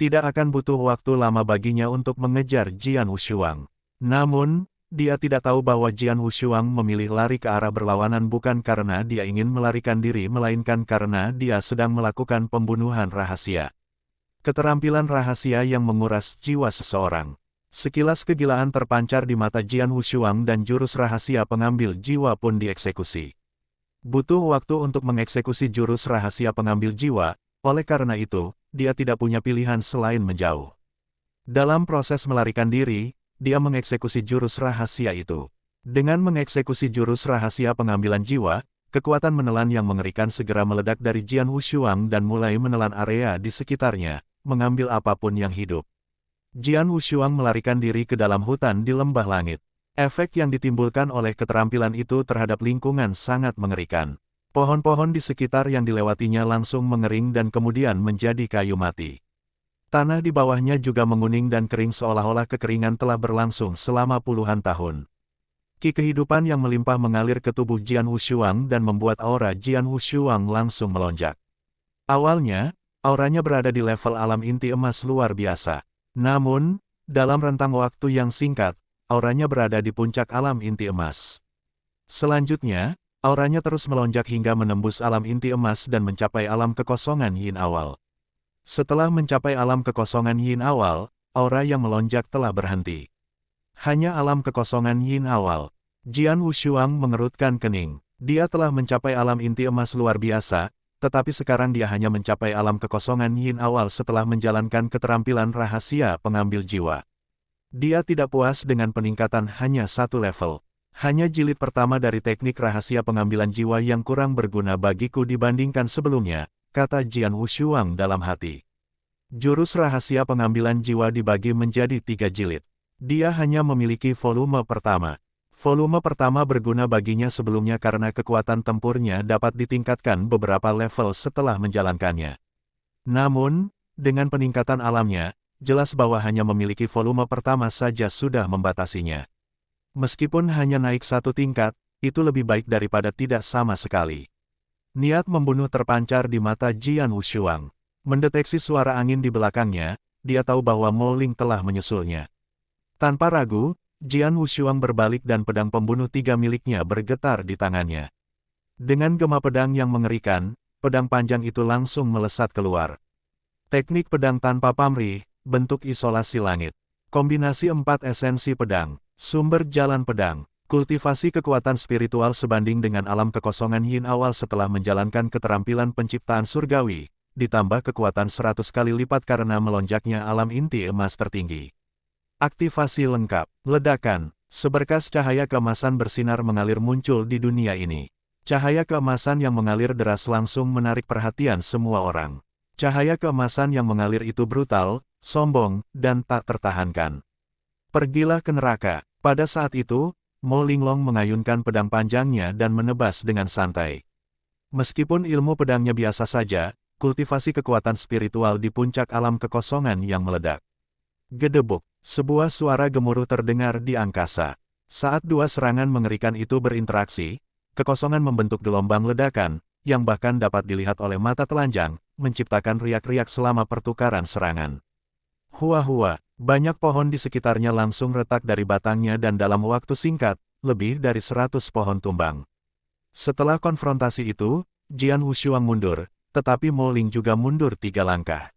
Tidak akan butuh waktu lama baginya untuk mengejar Jian Wushuang. Namun, dia tidak tahu bahwa Jian Wushuang memilih lari ke arah berlawanan bukan karena dia ingin melarikan diri melainkan karena dia sedang melakukan pembunuhan rahasia. Keterampilan rahasia yang menguras jiwa seseorang. Sekilas kegilaan terpancar di mata Jian Wushuang dan jurus rahasia pengambil jiwa pun dieksekusi. Butuh waktu untuk mengeksekusi jurus rahasia pengambil jiwa, oleh karena itu, dia tidak punya pilihan selain menjauh. Dalam proses melarikan diri, dia mengeksekusi jurus rahasia itu. Dengan mengeksekusi jurus rahasia pengambilan jiwa, kekuatan menelan yang mengerikan segera meledak dari Jian Wushuang dan mulai menelan area di sekitarnya, mengambil apapun yang hidup. Jian Wushuang melarikan diri ke dalam hutan di lembah langit. Efek yang ditimbulkan oleh keterampilan itu terhadap lingkungan sangat mengerikan. Pohon-pohon di sekitar yang dilewatinya langsung mengering dan kemudian menjadi kayu mati. Tanah di bawahnya juga menguning dan kering seolah-olah kekeringan telah berlangsung selama puluhan tahun. Ki kehidupan yang melimpah mengalir ke tubuh Jian Wushuang dan membuat aura Jian Wushuang langsung melonjak. Awalnya, auranya berada di level alam inti emas luar biasa. Namun, dalam rentang waktu yang singkat, auranya berada di puncak alam inti emas. Selanjutnya, auranya terus melonjak hingga menembus alam inti emas dan mencapai alam kekosongan yin awal. Setelah mencapai alam kekosongan yin awal, aura yang melonjak telah berhenti. Hanya alam kekosongan yin awal. Jian Wushuang mengerutkan kening. Dia telah mencapai alam inti emas luar biasa, tetapi sekarang dia hanya mencapai alam kekosongan yin awal setelah menjalankan keterampilan rahasia pengambil jiwa. Dia tidak puas dengan peningkatan hanya satu level. Hanya jilid pertama dari teknik rahasia pengambilan jiwa yang kurang berguna bagiku dibandingkan sebelumnya, kata Jian Wushuang dalam hati. Jurus rahasia pengambilan jiwa dibagi menjadi 3 jilid. Dia hanya memiliki volume pertama. Volume pertama berguna baginya sebelumnya karena kekuatan tempurnya dapat ditingkatkan beberapa level setelah menjalankannya. Namun, dengan peningkatan alamnya, jelas bahwa hanya memiliki volume pertama saja sudah membatasinya. Meskipun hanya naik 1 tingkat, itu lebih baik daripada tidak sama sekali. Niat membunuh terpancar di mata Jian Wushuang. Mendeteksi suara angin di belakangnya, dia tahu bahwa Mo Ling telah menyusulnya. Tanpa ragu, Jian Wushuang berbalik dan pedang pembunuh 3 miliknya bergetar di tangannya. Dengan gema pedang yang mengerikan, pedang panjang itu langsung melesat keluar. Teknik pedang tanpa pamrih, bentuk isolasi langit. Kombinasi 4 esensi pedang, sumber jalan pedang, kultivasi kekuatan spiritual sebanding dengan alam kekosongan yin awal setelah menjalankan keterampilan penciptaan surgawi, ditambah kekuatan 100 kali lipat karena melonjaknya alam inti emas tertinggi. Aktivasi lengkap, ledakan, seberkas cahaya keemasan bersinar mengalir muncul di dunia ini. Cahaya keemasan yang mengalir deras langsung menarik perhatian semua orang. Cahaya keemasan yang mengalir itu brutal, sombong, dan tak tertahankan. Pergilah ke neraka. Pada saat itu, Mo Linglong mengayunkan pedang panjangnya dan menebas dengan santai. Meskipun ilmu pedangnya biasa saja, kultivasi kekuatan spiritual di puncak alam kekosongan yang meledak. Gedebuk, sebuah suara gemuruh terdengar di angkasa. Saat dua serangan mengerikan itu berinteraksi, kekosongan membentuk gelombang ledakan, yang bahkan dapat dilihat oleh mata telanjang, menciptakan riak-riak selama pertukaran serangan. Hua-hua, banyak pohon di sekitarnya langsung retak dari batangnya dan dalam waktu singkat, lebih dari 100 pohon tumbang. Setelah konfrontasi itu, Jian Wushuang mundur, tetapi Mo Ling juga mundur 3 langkah.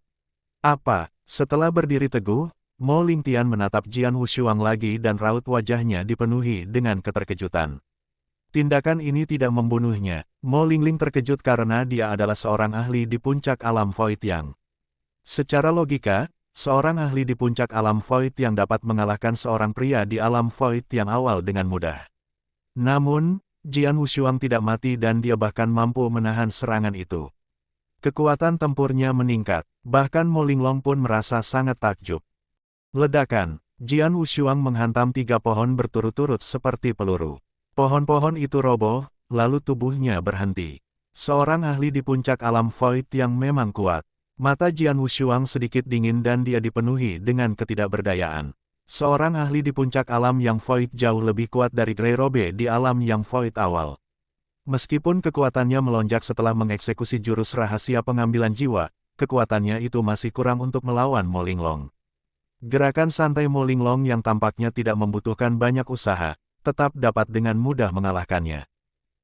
Apa? Setelah berdiri teguh, Mo Lingtian menatap Jian Wushuang lagi dan raut wajahnya dipenuhi dengan keterkejutan. Tindakan ini tidak membunuhnya. Mo Lingling terkejut karena dia adalah seorang ahli di puncak alam Void Yang. Secara logika, seorang ahli di puncak alam Void yang dapat mengalahkan seorang pria di alam Void yang awal dengan mudah. Namun, Jian Wushuang tidak mati dan dia bahkan mampu menahan serangan itu. Kekuatan tempurnya meningkat, bahkan Mo Linglong pun merasa sangat takjub. Ledakan, Jian Wushuang menghantam 3 pohon berturut-turut seperti peluru. Pohon-pohon itu roboh, lalu tubuhnya berhenti. Seorang ahli di puncak alam Void yang memang kuat. Mata Jian Wushuang sedikit dingin dan dia dipenuhi dengan ketidakberdayaan. Seorang ahli di puncak alam yang Void jauh lebih kuat dari Grey Robe di alam yang Void awal. Meskipun kekuatannya melonjak setelah mengeksekusi jurus rahasia pengambilan jiwa, kekuatannya itu masih kurang untuk melawan Mo Linglong. Gerakan santai Mo Linglong yang tampaknya tidak membutuhkan banyak usaha, tetap dapat dengan mudah mengalahkannya.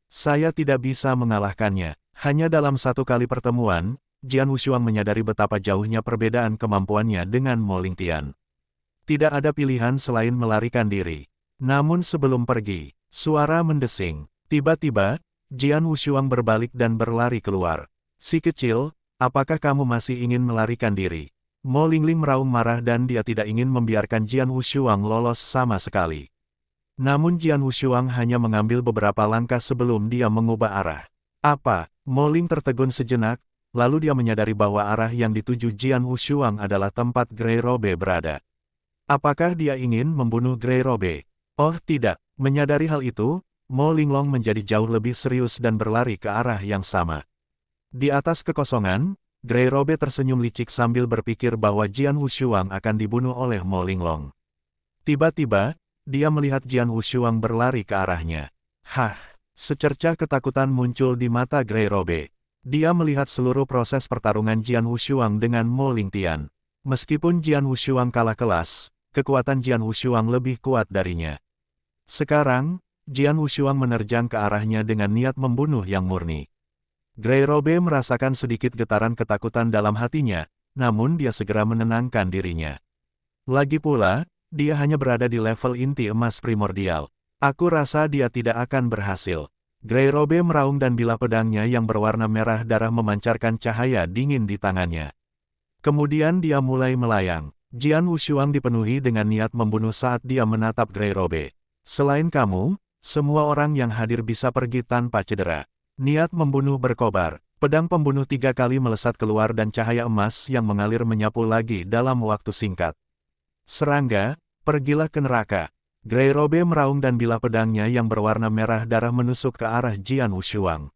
Saya tidak bisa mengalahkannya. Hanya dalam 1 kali pertemuan, Jian Wushuang menyadari betapa jauhnya perbedaan kemampuannya dengan Mo Lingtian. Tidak ada pilihan selain melarikan diri. Namun sebelum pergi, suara mendesing. Tiba-tiba, Jian Wushuang berbalik dan berlari keluar. Si kecil, apakah kamu masih ingin melarikan diri? Mo Lingling meraung marah dan dia tidak ingin membiarkan Jian Wushuang lolos sama sekali. Namun Jian Wushuang hanya mengambil beberapa langkah sebelum dia mengubah arah. Apa? Mo Ling tertegun sejenak, lalu dia menyadari bahwa arah yang dituju Jian Wushuang adalah tempat Grey Robe berada. Apakah dia ingin membunuh Grey Robe? Oh tidak, menyadari hal itu, Mo Linglong menjadi jauh lebih serius dan berlari ke arah yang sama. Di atas kekosongan, Grey Robe tersenyum licik sambil berpikir bahwa Jian Wushuang akan dibunuh oleh Mo Linglong. Tiba-tiba, dia melihat Jian Wushuang berlari ke arahnya. Hah! Secercah ketakutan muncul di mata Grey Robe. Dia melihat seluruh proses pertarungan Jian Wushuang dengan Mo Lingtian. Meskipun Jian Wushuang kalah kelas, kekuatan Jian Wushuang lebih kuat darinya. Sekarang, Jian Wushuang menerjang ke arahnya dengan niat membunuh yang murni. Grey Robe merasakan sedikit getaran ketakutan dalam hatinya, namun dia segera menenangkan dirinya. Lagi pula, dia hanya berada di level inti emas primordial. Aku rasa dia tidak akan berhasil. Grey Robe meraung dan bilah pedangnya yang berwarna merah darah memancarkan cahaya dingin di tangannya. Kemudian dia mulai melayang. Jian Wushuang dipenuhi dengan niat membunuh saat dia menatap Grey Robe. Selain kamu, semua orang yang hadir bisa pergi tanpa cedera. Niat membunuh berkobar. Pedang pembunuh 3 kali melesat keluar dan cahaya emas yang mengalir menyapu lagi dalam waktu singkat. Serangga, pergilah ke neraka. Grey Robe meraung dan bilah pedangnya yang berwarna merah darah menusuk ke arah Jian Wushuang.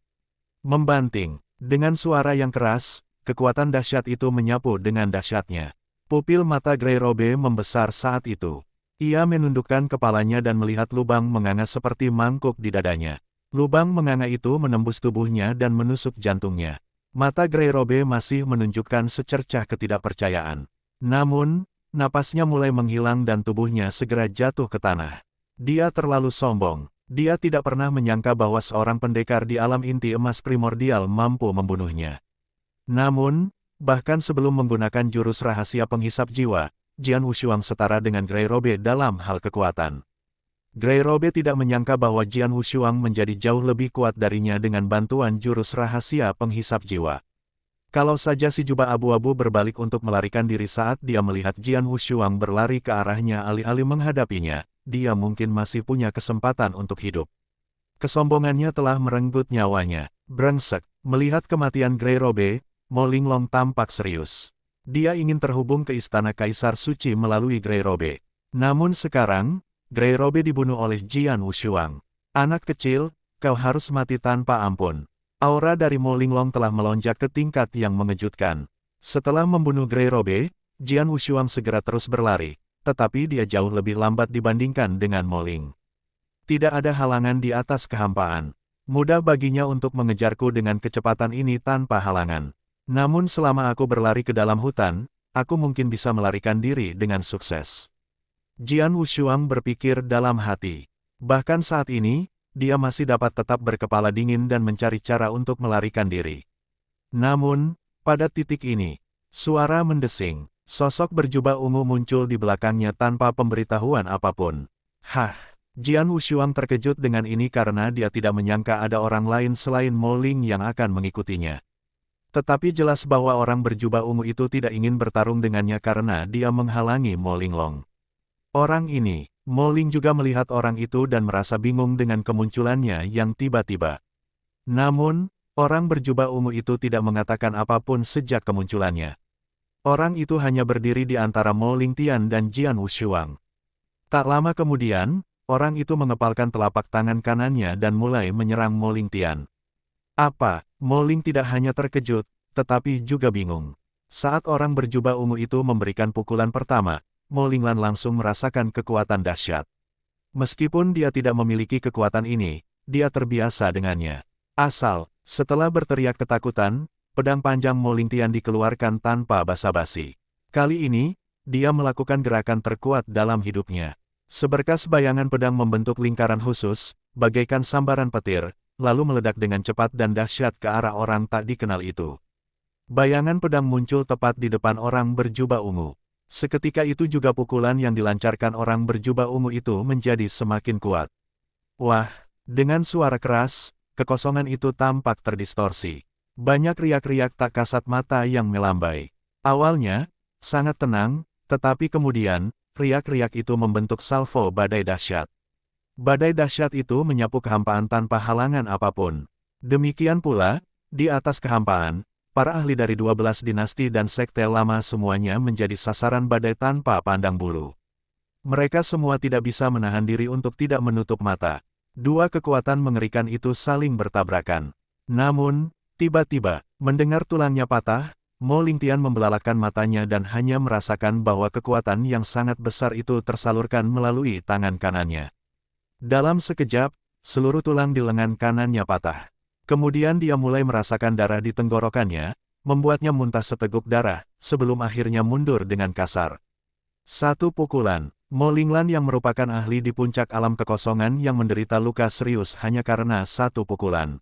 Membanting. Dengan suara yang keras, kekuatan dahsyat itu menyapu dengan dahsyatnya. Pupil mata Grey Robe membesar saat itu. Ia menundukkan kepalanya dan melihat lubang menganga seperti mangkuk di dadanya. Lubang menganga itu menembus tubuhnya dan menusuk jantungnya. Mata Grey Robe masih menunjukkan secercah ketidakpercayaan. Namun, napasnya mulai menghilang dan tubuhnya segera jatuh ke tanah. Dia terlalu sombong. Dia tidak pernah menyangka bahwa seorang pendekar di alam inti emas primordial mampu membunuhnya. Namun, bahkan sebelum menggunakan jurus rahasia penghisap jiwa, Jian Wushuang setara dengan Grey Robe dalam hal kekuatan. Grey Robe tidak menyangka bahwa Jian Wushuang menjadi jauh lebih kuat darinya dengan bantuan jurus rahasia penghisap jiwa. Kalau saja si jubah abu-abu berbalik untuk melarikan diri saat dia melihat Jian Wushuang berlari ke arahnya alih-alih menghadapinya, dia mungkin masih punya kesempatan untuk hidup. Kesombongannya telah merenggut nyawanya. Brengsek, melihat kematian Grey Robe, Mo Linglong tampak serius. Dia ingin terhubung ke istana Kaisar Suci melalui Grey Robe. Namun sekarang, Grey Robe dibunuh oleh Jian Wushuang. Anak kecil, kau harus mati tanpa ampun. Aura dari Mo Linglong telah melonjak ke tingkat yang mengejutkan. Setelah membunuh Grey Robe, Jian Wushuang segera terus berlari, tetapi dia jauh lebih lambat dibandingkan dengan Mo Ling. Tidak ada halangan di atas kehampaan. Mudah baginya untuk mengejarku dengan kecepatan ini tanpa halangan. Namun selama aku berlari ke dalam hutan, aku mungkin bisa melarikan diri dengan sukses. Jian Wushuang berpikir dalam hati. Bahkan saat ini, dia masih dapat tetap berkepala dingin dan mencari cara untuk melarikan diri. Namun, pada titik ini, suara mendesing. Sosok berjubah ungu muncul di belakangnya tanpa pemberitahuan apapun. Hah! Jian Wushuang terkejut dengan ini karena dia tidak menyangka ada orang lain selain Mo Ling yang akan mengikutinya. Tetapi jelas bahwa orang berjubah ungu itu tidak ingin bertarung dengannya karena dia menghalangi Mo Linglong. Orang ini, Mo Ling juga melihat orang itu dan merasa bingung dengan kemunculannya yang tiba-tiba. Namun, orang berjubah ungu itu tidak mengatakan apapun sejak kemunculannya. Orang itu hanya berdiri di antara Mo Lingtian dan Jian Wushuang. Tak lama kemudian, orang itu mengepalkan telapak tangan kanannya dan mulai menyerang Mo Lingtian. Apa? Mo Ling tidak hanya terkejut, tetapi juga bingung. Saat orang berjubah ungu itu memberikan pukulan pertama, Mo Linglan langsung merasakan kekuatan dahsyat. Meskipun dia tidak memiliki kekuatan ini, dia terbiasa dengannya. Setelah berteriak ketakutan, pedang panjang Mo Lingtian dikeluarkan tanpa basa-basi. Kali ini, dia melakukan gerakan terkuat dalam hidupnya. Seberkas bayangan pedang membentuk lingkaran khusus, bagaikan sambaran petir, lalu meledak dengan cepat dan dahsyat ke arah orang tak dikenal itu. Bayangan pedang muncul tepat di depan orang berjubah ungu. Seketika itu juga pukulan yang dilancarkan orang berjubah ungu itu menjadi semakin kuat. Wah, dengan suara keras, kekosongan itu tampak terdistorsi. Banyak riak-riak tak kasat mata yang melambai. Awalnya, sangat tenang, tetapi kemudian, riak-riak itu membentuk salvo badai dahsyat. Badai dahsyat itu menyapu kehampaan tanpa halangan apapun. Demikian pula, di atas kehampaan, para ahli dari 12 dinasti dan sekte lama semuanya menjadi sasaran badai tanpa pandang bulu. Mereka semua tidak bisa menahan diri untuk tidak menutup mata. Dua kekuatan mengerikan itu saling bertabrakan. Namun, tiba-tiba, mendengar tulangnya patah, Mo Lingtian membelalakan matanya dan hanya merasakan bahwa kekuatan yang sangat besar itu tersalurkan melalui tangan kanannya. Dalam sekejap, seluruh tulang di lengan kanannya patah. Kemudian dia mulai merasakan darah di tenggorokannya, membuatnya muntah seteguk darah, sebelum akhirnya mundur dengan kasar. Satu pukulan, Mo Linglan yang merupakan ahli di puncak alam kekosongan yang menderita luka serius hanya karena satu pukulan.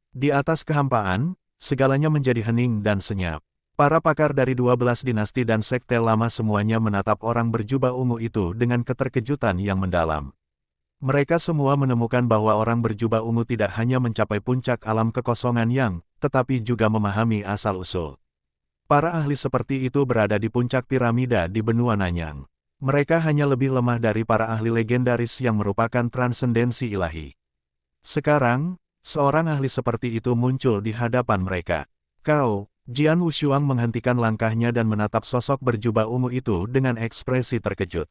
Di atas kehampaan, segalanya menjadi hening dan senyap. Para pakar dari 12 dinasti dan sekte lama semuanya menatap orang berjubah ungu itu dengan keterkejutan yang mendalam. Mereka semua menemukan bahwa orang berjubah ungu tidak hanya mencapai puncak alam kekosongan yang, tetapi juga memahami asal-usul. Para ahli seperti itu berada di puncak piramida di benua Nanyang. Mereka hanya lebih lemah dari para ahli legendaris yang merupakan transendensi ilahi. Sekarang, seorang ahli seperti itu muncul di hadapan mereka. Kau, Jian Wushuang menghentikan langkahnya dan menatap sosok berjubah ungu itu dengan ekspresi terkejut.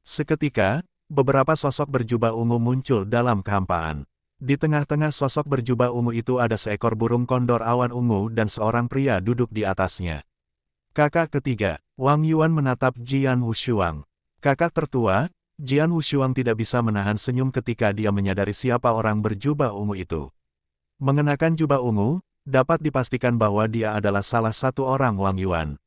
Seketika, beberapa sosok berjubah ungu muncul dalam kehampaan. Di tengah-tengah sosok berjubah ungu itu ada seekor burung kondor awan ungu dan seorang pria duduk di atasnya. Kakak ketiga, Wang Yuan menatap Jian Wushuang. Kakak tertua, Jian Wushuang tidak bisa menahan senyum ketika dia menyadari siapa orang berjubah ungu itu. Mengenakan jubah ungu, dapat dipastikan bahwa dia adalah salah satu orang Wang Yuan.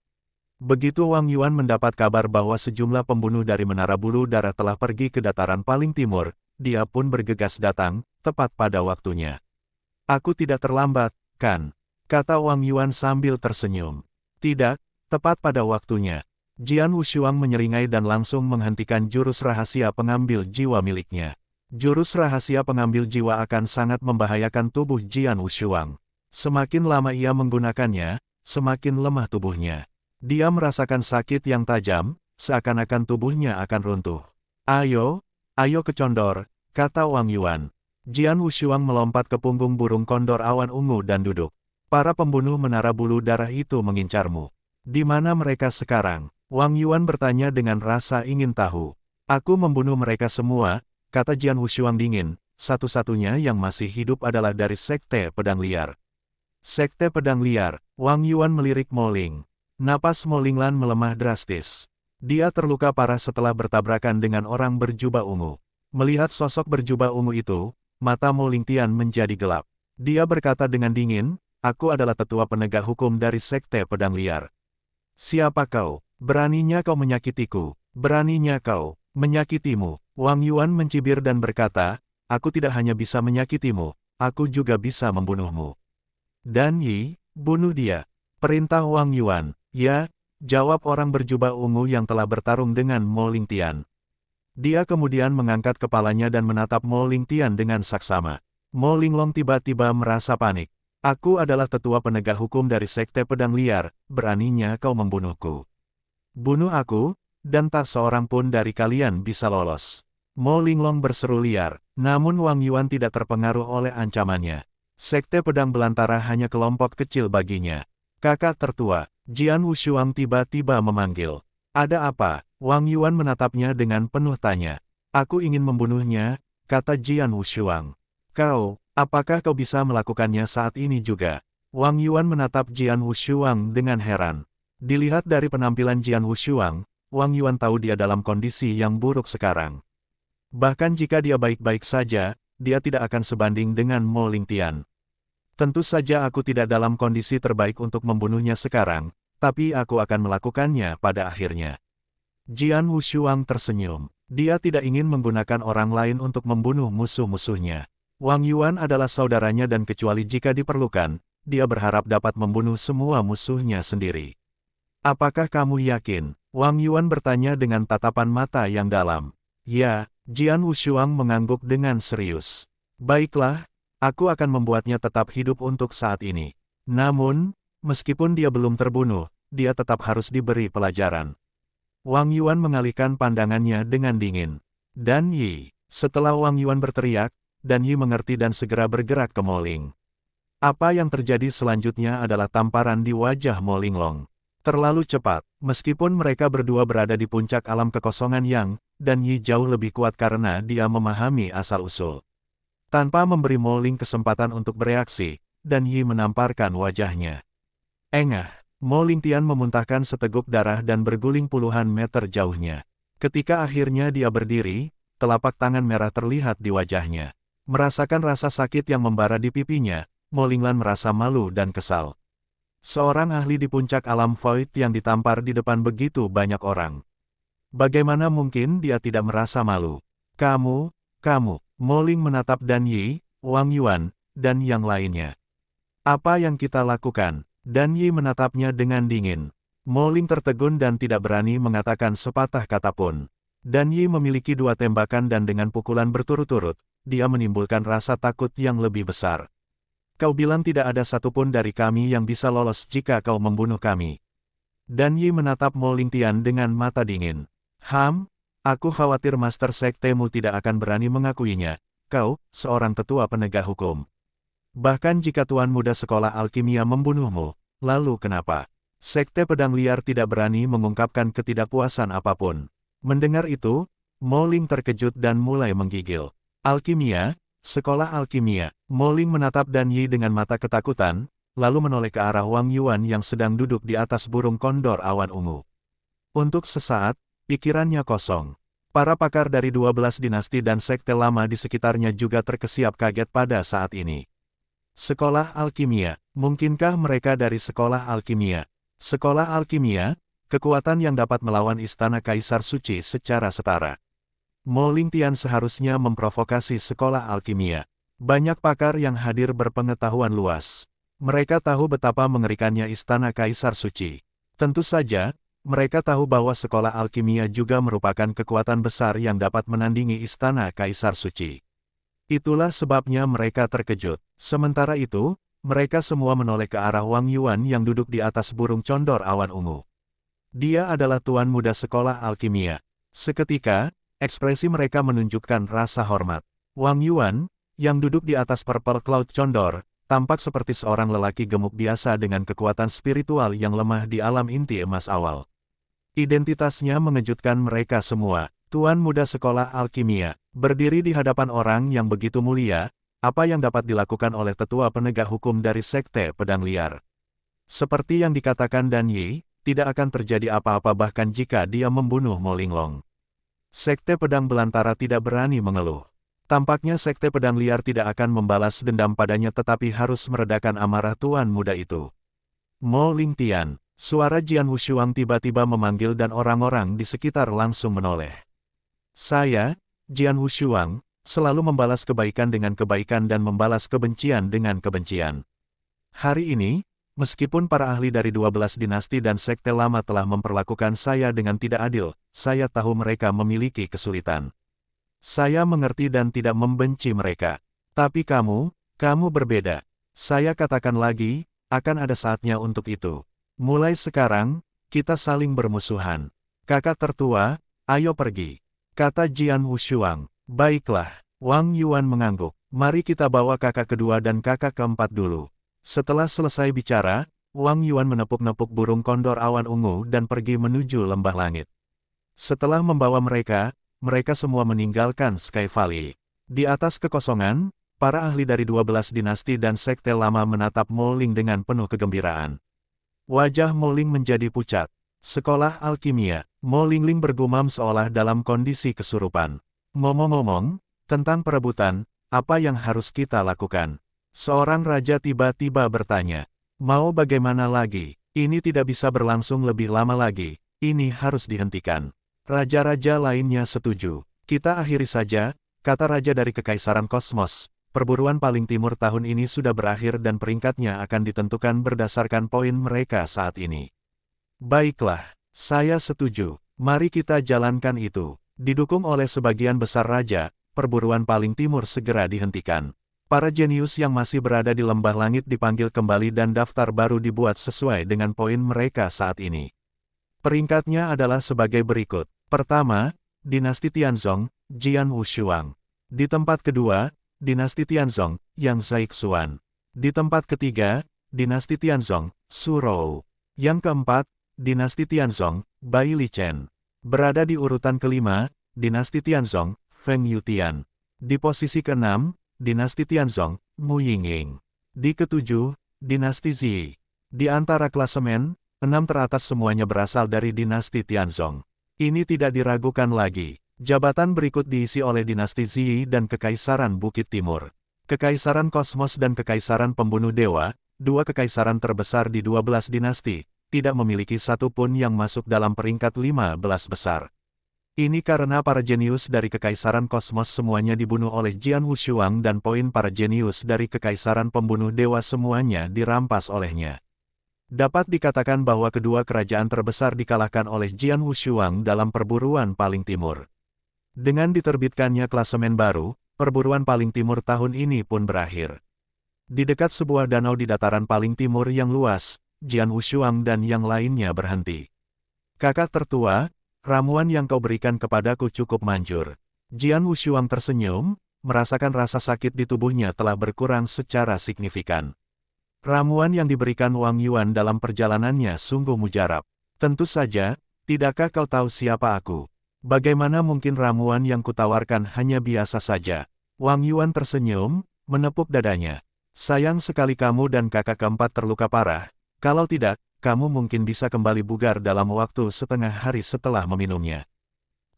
Begitu Wang Yuan mendapat kabar bahwa sejumlah pembunuh dari Menara Bulu Darah telah pergi ke dataran paling timur, dia pun bergegas datang, tepat pada waktunya. Aku tidak terlambat, kan? Kata Wang Yuan sambil tersenyum. Tidak, tepat pada waktunya. Jian Wushuang menyeringai dan langsung menghentikan jurus rahasia pengambil jiwa miliknya. Jurus rahasia pengambil jiwa akan sangat membahayakan tubuh Jian Wushuang. Semakin lama ia menggunakannya, semakin lemah tubuhnya. Dia merasakan sakit yang tajam, seakan-akan tubuhnya akan runtuh. Ayo, ayo ke condor, kata Wang Yuan. Jian Wushuang melompat ke punggung burung kondor awan ungu dan duduk. Para pembunuh Menara Bulu Darah itu mengincarmu. Di mana mereka sekarang? Wang Yuan bertanya dengan rasa ingin tahu. Aku membunuh mereka semua, kata Jian Wushuang dingin. Satu-satunya yang masih hidup adalah dari Sekte Pedang Liar. Sekte Pedang Liar, Wang Yuan melirik Mo Ling. Napas Mo Linglan melemah drastis. Dia terluka parah setelah bertabrakan dengan orang berjubah ungu. Melihat sosok berjubah ungu itu, mata Mo Lingtian menjadi gelap. Dia berkata dengan dingin, aku adalah tetua penegak hukum dari Sekte Pedang Liar. Siapa kau? Beraninya kau menyakitiku. Beraninya kau menyakitimu. Wang Yuan mencibir dan berkata, aku tidak hanya bisa menyakitimu, aku juga bisa membunuhmu. Dan Yi, bunuh dia. Perintah Wang Yuan. Ya, jawab orang berjubah ungu yang telah bertarung dengan Mo Lingtian. Dia kemudian mengangkat kepalanya dan menatap Mo Lingtian dengan saksama. Mo Linglong tiba-tiba merasa panik. Aku adalah tetua penegak hukum dari Sekte Pedang Liar, beraninya kau membunuhku. Bunuh aku, dan tak seorang pun dari kalian bisa lolos. Mo Linglong berseru liar, namun Wang Yuan tidak terpengaruh oleh ancamannya. Sekte Pedang Belantara hanya kelompok kecil baginya. Kakak tertua, Jian Wushuang tiba-tiba memanggil. Ada apa? Wang Yuan menatapnya dengan penuh tanya. Aku ingin membunuhnya, kata Jian Wushuang. Kau, apakah kau bisa melakukannya saat ini juga? Wang Yuan menatap Jian Wushuang dengan heran. Dilihat dari penampilan Jian Wushuang, Wang Yuan tahu dia dalam kondisi yang buruk sekarang. Bahkan jika dia baik-baik saja, dia tidak akan sebanding dengan Mo Lingtian. Tentu saja aku tidak dalam kondisi terbaik untuk membunuhnya sekarang, tapi aku akan melakukannya pada akhirnya. Jian Wushuang tersenyum. Dia tidak ingin menggunakan orang lain untuk membunuh musuh-musuhnya. Wang Yuan adalah saudaranya dan kecuali jika diperlukan, dia berharap dapat membunuh semua musuhnya sendiri. Apakah kamu yakin? Wang Yuan bertanya dengan tatapan mata yang dalam. Ya, Jian Wushuang mengangguk dengan serius. Baiklah. Aku akan membuatnya tetap hidup untuk saat ini. Namun, meskipun dia belum terbunuh, dia tetap harus diberi pelajaran. Wang Yuan mengalihkan pandangannya dengan dingin. Dan Yi, setelah Wang Yuan berteriak, Dan Yi mengerti dan segera bergerak ke Mo Ling. Apa yang terjadi selanjutnya adalah tamparan di wajah Mo Linglong. Terlalu cepat, meskipun mereka berdua berada di puncak alam kekosongan yang, Dan Yi jauh lebih kuat karena dia memahami asal-usul. Tanpa memberi Mo Ling kesempatan untuk bereaksi, Dan Yi menamparkan wajahnya. Engah, Mo Lingtian memuntahkan seteguk darah dan berguling puluhan meter jauhnya. Ketika akhirnya dia berdiri, telapak tangan merah terlihat di wajahnya. Merasakan rasa sakit yang membara di pipinya, Mo Linglan merasa malu dan kesal. Seorang ahli di puncak alam void yang ditampar di depan begitu banyak orang. Bagaimana mungkin dia tidak merasa malu? Kamu, Mo Ling menatap Dan Yi, Wang Yuan, dan yang lainnya. Apa yang kita lakukan? Dan Yi menatapnya dengan dingin. Mo Ling tertegun dan tidak berani mengatakan sepatah kata pun. Dan Yi memiliki 2 tembakan dan dengan pukulan berturut-turut, dia menimbulkan rasa takut yang lebih besar. Kau bilang tidak ada satupun dari kami yang bisa lolos jika kau membunuh kami. Dan Yi menatap Mo Lingtian dengan mata dingin. Aku khawatir Master Sektemu tidak akan berani mengakuinya. Kau, seorang tetua penegak hukum. Bahkan jika Tuan Muda Sekolah Alkimia membunuhmu, lalu kenapa? Sekte Pedang Liar tidak berani mengungkapkan ketidakpuasan apapun. Mendengar itu, Mo Ling terkejut dan mulai menggigil. Alkimia, Sekolah Alkimia. Mo Ling menatap Dan Yi dengan mata ketakutan, lalu menoleh ke arah Wang Yuan yang sedang duduk di atas burung kondor awan ungu. Untuk sesaat, pikirannya kosong. Para pakar dari 12 dinasti dan sekte lama di sekitarnya juga terkesiap kaget pada saat ini. Sekolah Alkimia, mungkinkah mereka dari Sekolah Alkimia? Sekolah Alkimia, kekuatan yang dapat melawan Istana Kaisar Suci secara setara. Mo Lingtian seharusnya memprovokasi Sekolah Alkimia. Banyak pakar yang hadir berpengetahuan luas. Mereka tahu betapa mengerikannya Istana Kaisar Suci. Tentu saja, mereka tahu bahwa Sekolah Alkimia juga merupakan kekuatan besar yang dapat menandingi Istana Kaisar Suci. Itulah sebabnya mereka terkejut. Sementara itu, mereka semua menoleh ke arah Wang Yuan yang duduk di atas burung condor awan ungu. Dia adalah tuan muda Sekolah Alkimia. Seketika, ekspresi mereka menunjukkan rasa hormat. Wang Yuan, yang duduk di atas Purple Cloud Condor, tampak seperti seorang lelaki gemuk biasa dengan kekuatan spiritual yang lemah di alam inti emas awal. Identitasnya mengejutkan mereka semua. Tuan muda Sekolah Alkimia, berdiri di hadapan orang yang begitu mulia, apa yang dapat dilakukan oleh tetua penegak hukum dari Sekte Pedang Liar? Seperti yang dikatakan Dan Yi, tidak akan terjadi apa-apa bahkan jika dia membunuh Mo Linglong. Sekte Pedang Belantara tidak berani mengeluh. Tampaknya Sekte Pedang Liar tidak akan membalas dendam padanya tetapi harus meredakan amarah tuan muda itu. Mo Lingtian, suara Jian Wushuang tiba-tiba memanggil dan orang-orang di sekitar langsung menoleh. Saya, Jian Wushuang, selalu membalas kebaikan dengan kebaikan dan membalas kebencian dengan kebencian. Hari ini, meskipun para ahli dari 12 dinasti dan sekte lama telah memperlakukan saya dengan tidak adil, saya tahu mereka memiliki kesulitan. Saya mengerti dan tidak membenci mereka. Tapi kamu berbeda. Saya katakan lagi, akan ada saatnya untuk itu. Mulai sekarang, kita saling bermusuhan. Kakak tertua, ayo pergi. Kata Jian Wushuang. Baiklah, Wang Yuan mengangguk. Mari kita bawa kakak kedua dan kakak keempat dulu. Setelah selesai bicara, Wang Yuan menepuk-nepuk burung kondor awan ungu dan pergi menuju lembah langit. Setelah membawa mereka semua meninggalkan Sky Valley. Di atas kekosongan, para ahli dari 12 dinasti dan sekte lama menatap Mo Ling dengan penuh kegembiraan. Wajah Mo Ling menjadi pucat. Sekolah Alkimia, Mo Lingling bergumam seolah dalam kondisi kesurupan. Ngomong-ngomong, tentang perebutan, apa yang harus kita lakukan? Seorang raja tiba-tiba bertanya. Mau bagaimana lagi? Ini tidak bisa berlangsung lebih lama lagi. Ini harus dihentikan. Raja-raja lainnya setuju. Kita akhiri saja, kata raja dari Kekaisaran Kosmos. Perburuan paling timur tahun ini sudah berakhir dan peringkatnya akan ditentukan berdasarkan poin mereka saat ini. Baiklah, saya setuju. Mari kita jalankan itu. Didukung oleh sebagian besar raja, perburuan paling timur segera dihentikan. Para jenius yang masih berada di lembah langit dipanggil kembali dan daftar baru dibuat sesuai dengan poin mereka saat ini. Peringkatnya adalah sebagai berikut. Pertama, Dinasti Tianzong, Jian Wushuang. Di tempat kedua, Dinasti Tianzong, Yang Zaixuan. Di tempat ketiga, Dinasti Tianzong, Su Rou. Yang keempat, Dinasti Tianzong, Bai Lichen. Berada di urutan kelima, Dinasti Tianzong, Feng Yutian. Di posisi keenam, Dinasti Tianzong, Mu Yingying. Di ketujuh, Dinasti Zi. Di antara klasemen, 6 teratas semuanya berasal dari Dinasti Tianzong. Ini tidak diragukan lagi. Jabatan berikut diisi oleh Dinasti Zi dan Kekaisaran Bukit Timur. Kekaisaran Kosmos dan Kekaisaran Pembunuh Dewa, dua kekaisaran terbesar di 12 dinasti, tidak memiliki satu pun yang masuk dalam peringkat 15 besar. Ini karena para jenius dari Kekaisaran Kosmos semuanya dibunuh oleh Jian Wushuang dan poin para jenius dari Kekaisaran Pembunuh Dewa semuanya dirampas olehnya. Dapat dikatakan bahwa kedua kerajaan terbesar dikalahkan oleh Jian Wushuang dalam perburuan paling timur. Dengan diterbitkannya klasemen baru, perburuan paling timur tahun ini pun berakhir. Di dekat sebuah danau di dataran paling timur yang luas, Jian Wushuang dan yang lainnya berhenti. Kakak tertua, ramuan yang kau berikan kepadaku cukup manjur. Jian Wushuang tersenyum, merasakan rasa sakit di tubuhnya telah berkurang secara signifikan. Ramuan yang diberikan Wang Yuan dalam perjalanannya sungguh mujarab. Tentu saja, tidakkah kau tahu siapa aku? Bagaimana mungkin ramuan yang kutawarkan hanya biasa saja? Wang Yuan tersenyum, menepuk dadanya. Sayang sekali kamu dan kakak keempat terluka parah. Kalau tidak, kamu mungkin bisa kembali bugar dalam waktu setengah hari setelah meminumnya.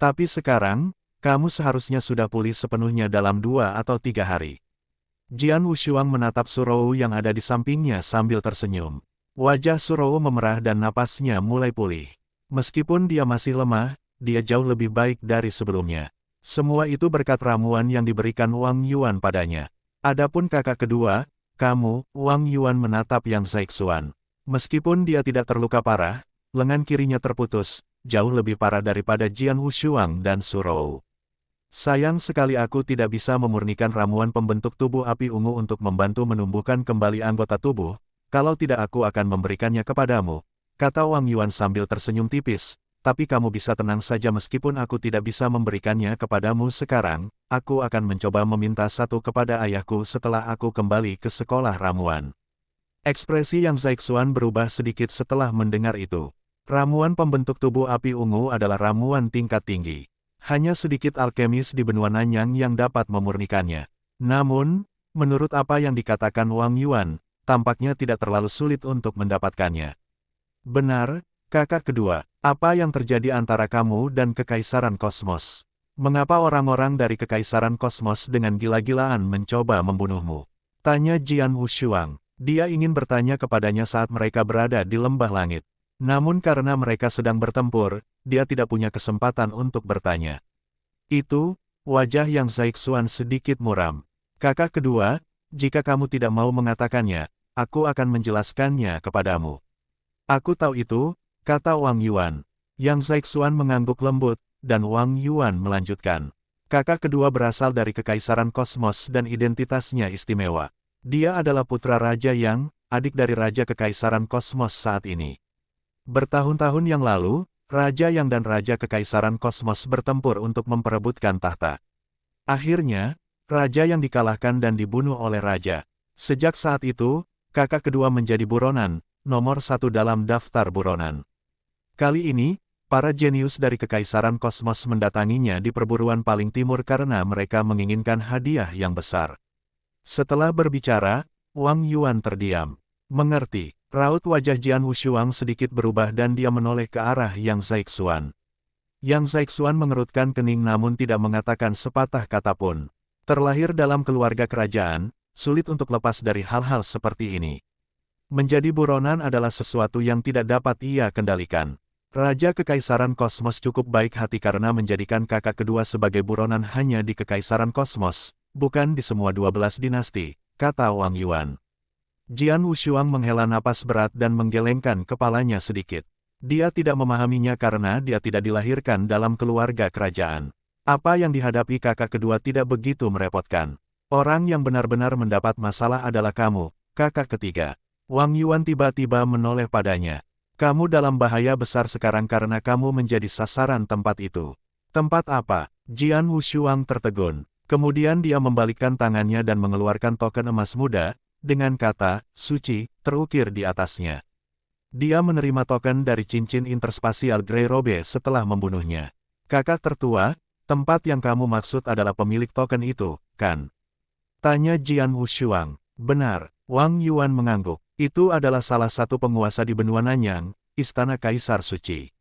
Tapi sekarang, kamu seharusnya sudah pulih sepenuhnya dalam 2 atau 3 hari. Jian Wushuang menatap Surouwu yang ada di sampingnya sambil tersenyum. Wajah Surouwu memerah dan napasnya mulai pulih. Meskipun dia masih lemah, dia jauh lebih baik dari sebelumnya. Semua itu berkat ramuan yang diberikan Wang Yuan padanya. Adapun kakak kedua, kamu, Wang Yuan menatap Yang Zaixuan. Meskipun dia tidak terluka parah, lengan kirinya terputus, jauh lebih parah daripada Jian Wushuang dan Surouwu. Sayang sekali aku tidak bisa memurnikan ramuan pembentuk tubuh api ungu untuk membantu menumbuhkan kembali anggota tubuh, kalau tidak aku akan memberikannya kepadamu, kata Wang Yuan sambil tersenyum tipis, tapi kamu bisa tenang saja meskipun aku tidak bisa memberikannya kepadamu sekarang, aku akan mencoba meminta satu kepada ayahku setelah aku kembali ke sekolah ramuan. Ekspresi Yang Zaixuan berubah sedikit setelah mendengar itu. Ramuan pembentuk tubuh api ungu adalah ramuan tingkat tinggi. Hanya sedikit alkemis di benua Nanyang yang dapat memurnikannya. Namun, menurut apa yang dikatakan Wang Yuan, tampaknya tidak terlalu sulit untuk mendapatkannya. Benar, kakak kedua, apa yang terjadi antara kamu dan Kekaisaran Kosmos? Mengapa orang-orang dari Kekaisaran Kosmos dengan gila-gilaan mencoba membunuhmu? Tanya Jian Wushuang. Dia ingin bertanya kepadanya saat mereka berada di lembah langit. Namun karena mereka sedang bertempur, dia tidak punya kesempatan untuk bertanya. Itu, wajah Yang Zaixuan sedikit muram. Kakak kedua, jika kamu tidak mau mengatakannya, aku akan menjelaskannya kepadamu. Aku tahu itu, kata Wang Yuan. Yang Zaixuan mengangguk lembut, dan Wang Yuan melanjutkan. Kakak kedua berasal dari Kekaisaran Kosmos dan identitasnya istimewa. Dia adalah putra Raja Yang, adik dari Raja Kekaisaran Kosmos saat ini. Bertahun-tahun yang lalu, Raja Yang dan Raja Kekaisaran Kosmos bertempur untuk memperebutkan tahta. Akhirnya, Raja Yang dikalahkan dan dibunuh oleh Raja. Sejak saat itu, kakak kedua menjadi buronan, nomor 1 dalam daftar buronan. Kali ini, para jenius dari Kekaisaran Kosmos mendatanginya di perburuan paling timur karena mereka menginginkan hadiah yang besar. Setelah berbicara, Wang Yuan terdiam. Mengerti. Raut wajah Jian Wushuang sedikit berubah dan dia menoleh ke arah Yang Zaixuan. Yang Zaixuan mengerutkan kening namun tidak mengatakan sepatah kata pun. Terlahir dalam keluarga kerajaan, sulit untuk lepas dari hal-hal seperti ini. Menjadi buronan adalah sesuatu yang tidak dapat ia kendalikan. Raja Kekaisaran Kosmos cukup baik hati karena menjadikan kakak kedua sebagai buronan hanya di Kekaisaran Kosmos, bukan di semua 12 dinasti, kata Wang Yuan. Jian Wushuang menghela napas berat dan menggelengkan kepalanya sedikit. Dia tidak memahaminya karena dia tidak dilahirkan dalam keluarga kerajaan. Apa yang dihadapi kakak kedua tidak begitu merepotkan. Orang yang benar-benar mendapat masalah adalah kamu, kakak ketiga. Wang Yuan tiba-tiba menoleh padanya. Kamu dalam bahaya besar sekarang karena kamu menjadi sasaran tempat itu. Tempat apa? Jian Wushuang tertegun. Kemudian dia membalikkan tangannya dan mengeluarkan token emas muda, dengan kata, suci, terukir di atasnya. Dia menerima token dari cincin interspasial Grey Robe setelah membunuhnya. Kakak tertua, tempat yang kamu maksud adalah pemilik token itu, kan? Tanya Jian Wushuang. Benar, Wang Yuan mengangguk. Itu adalah salah satu penguasa di benua Nanyang, Istana Kaisar Suci.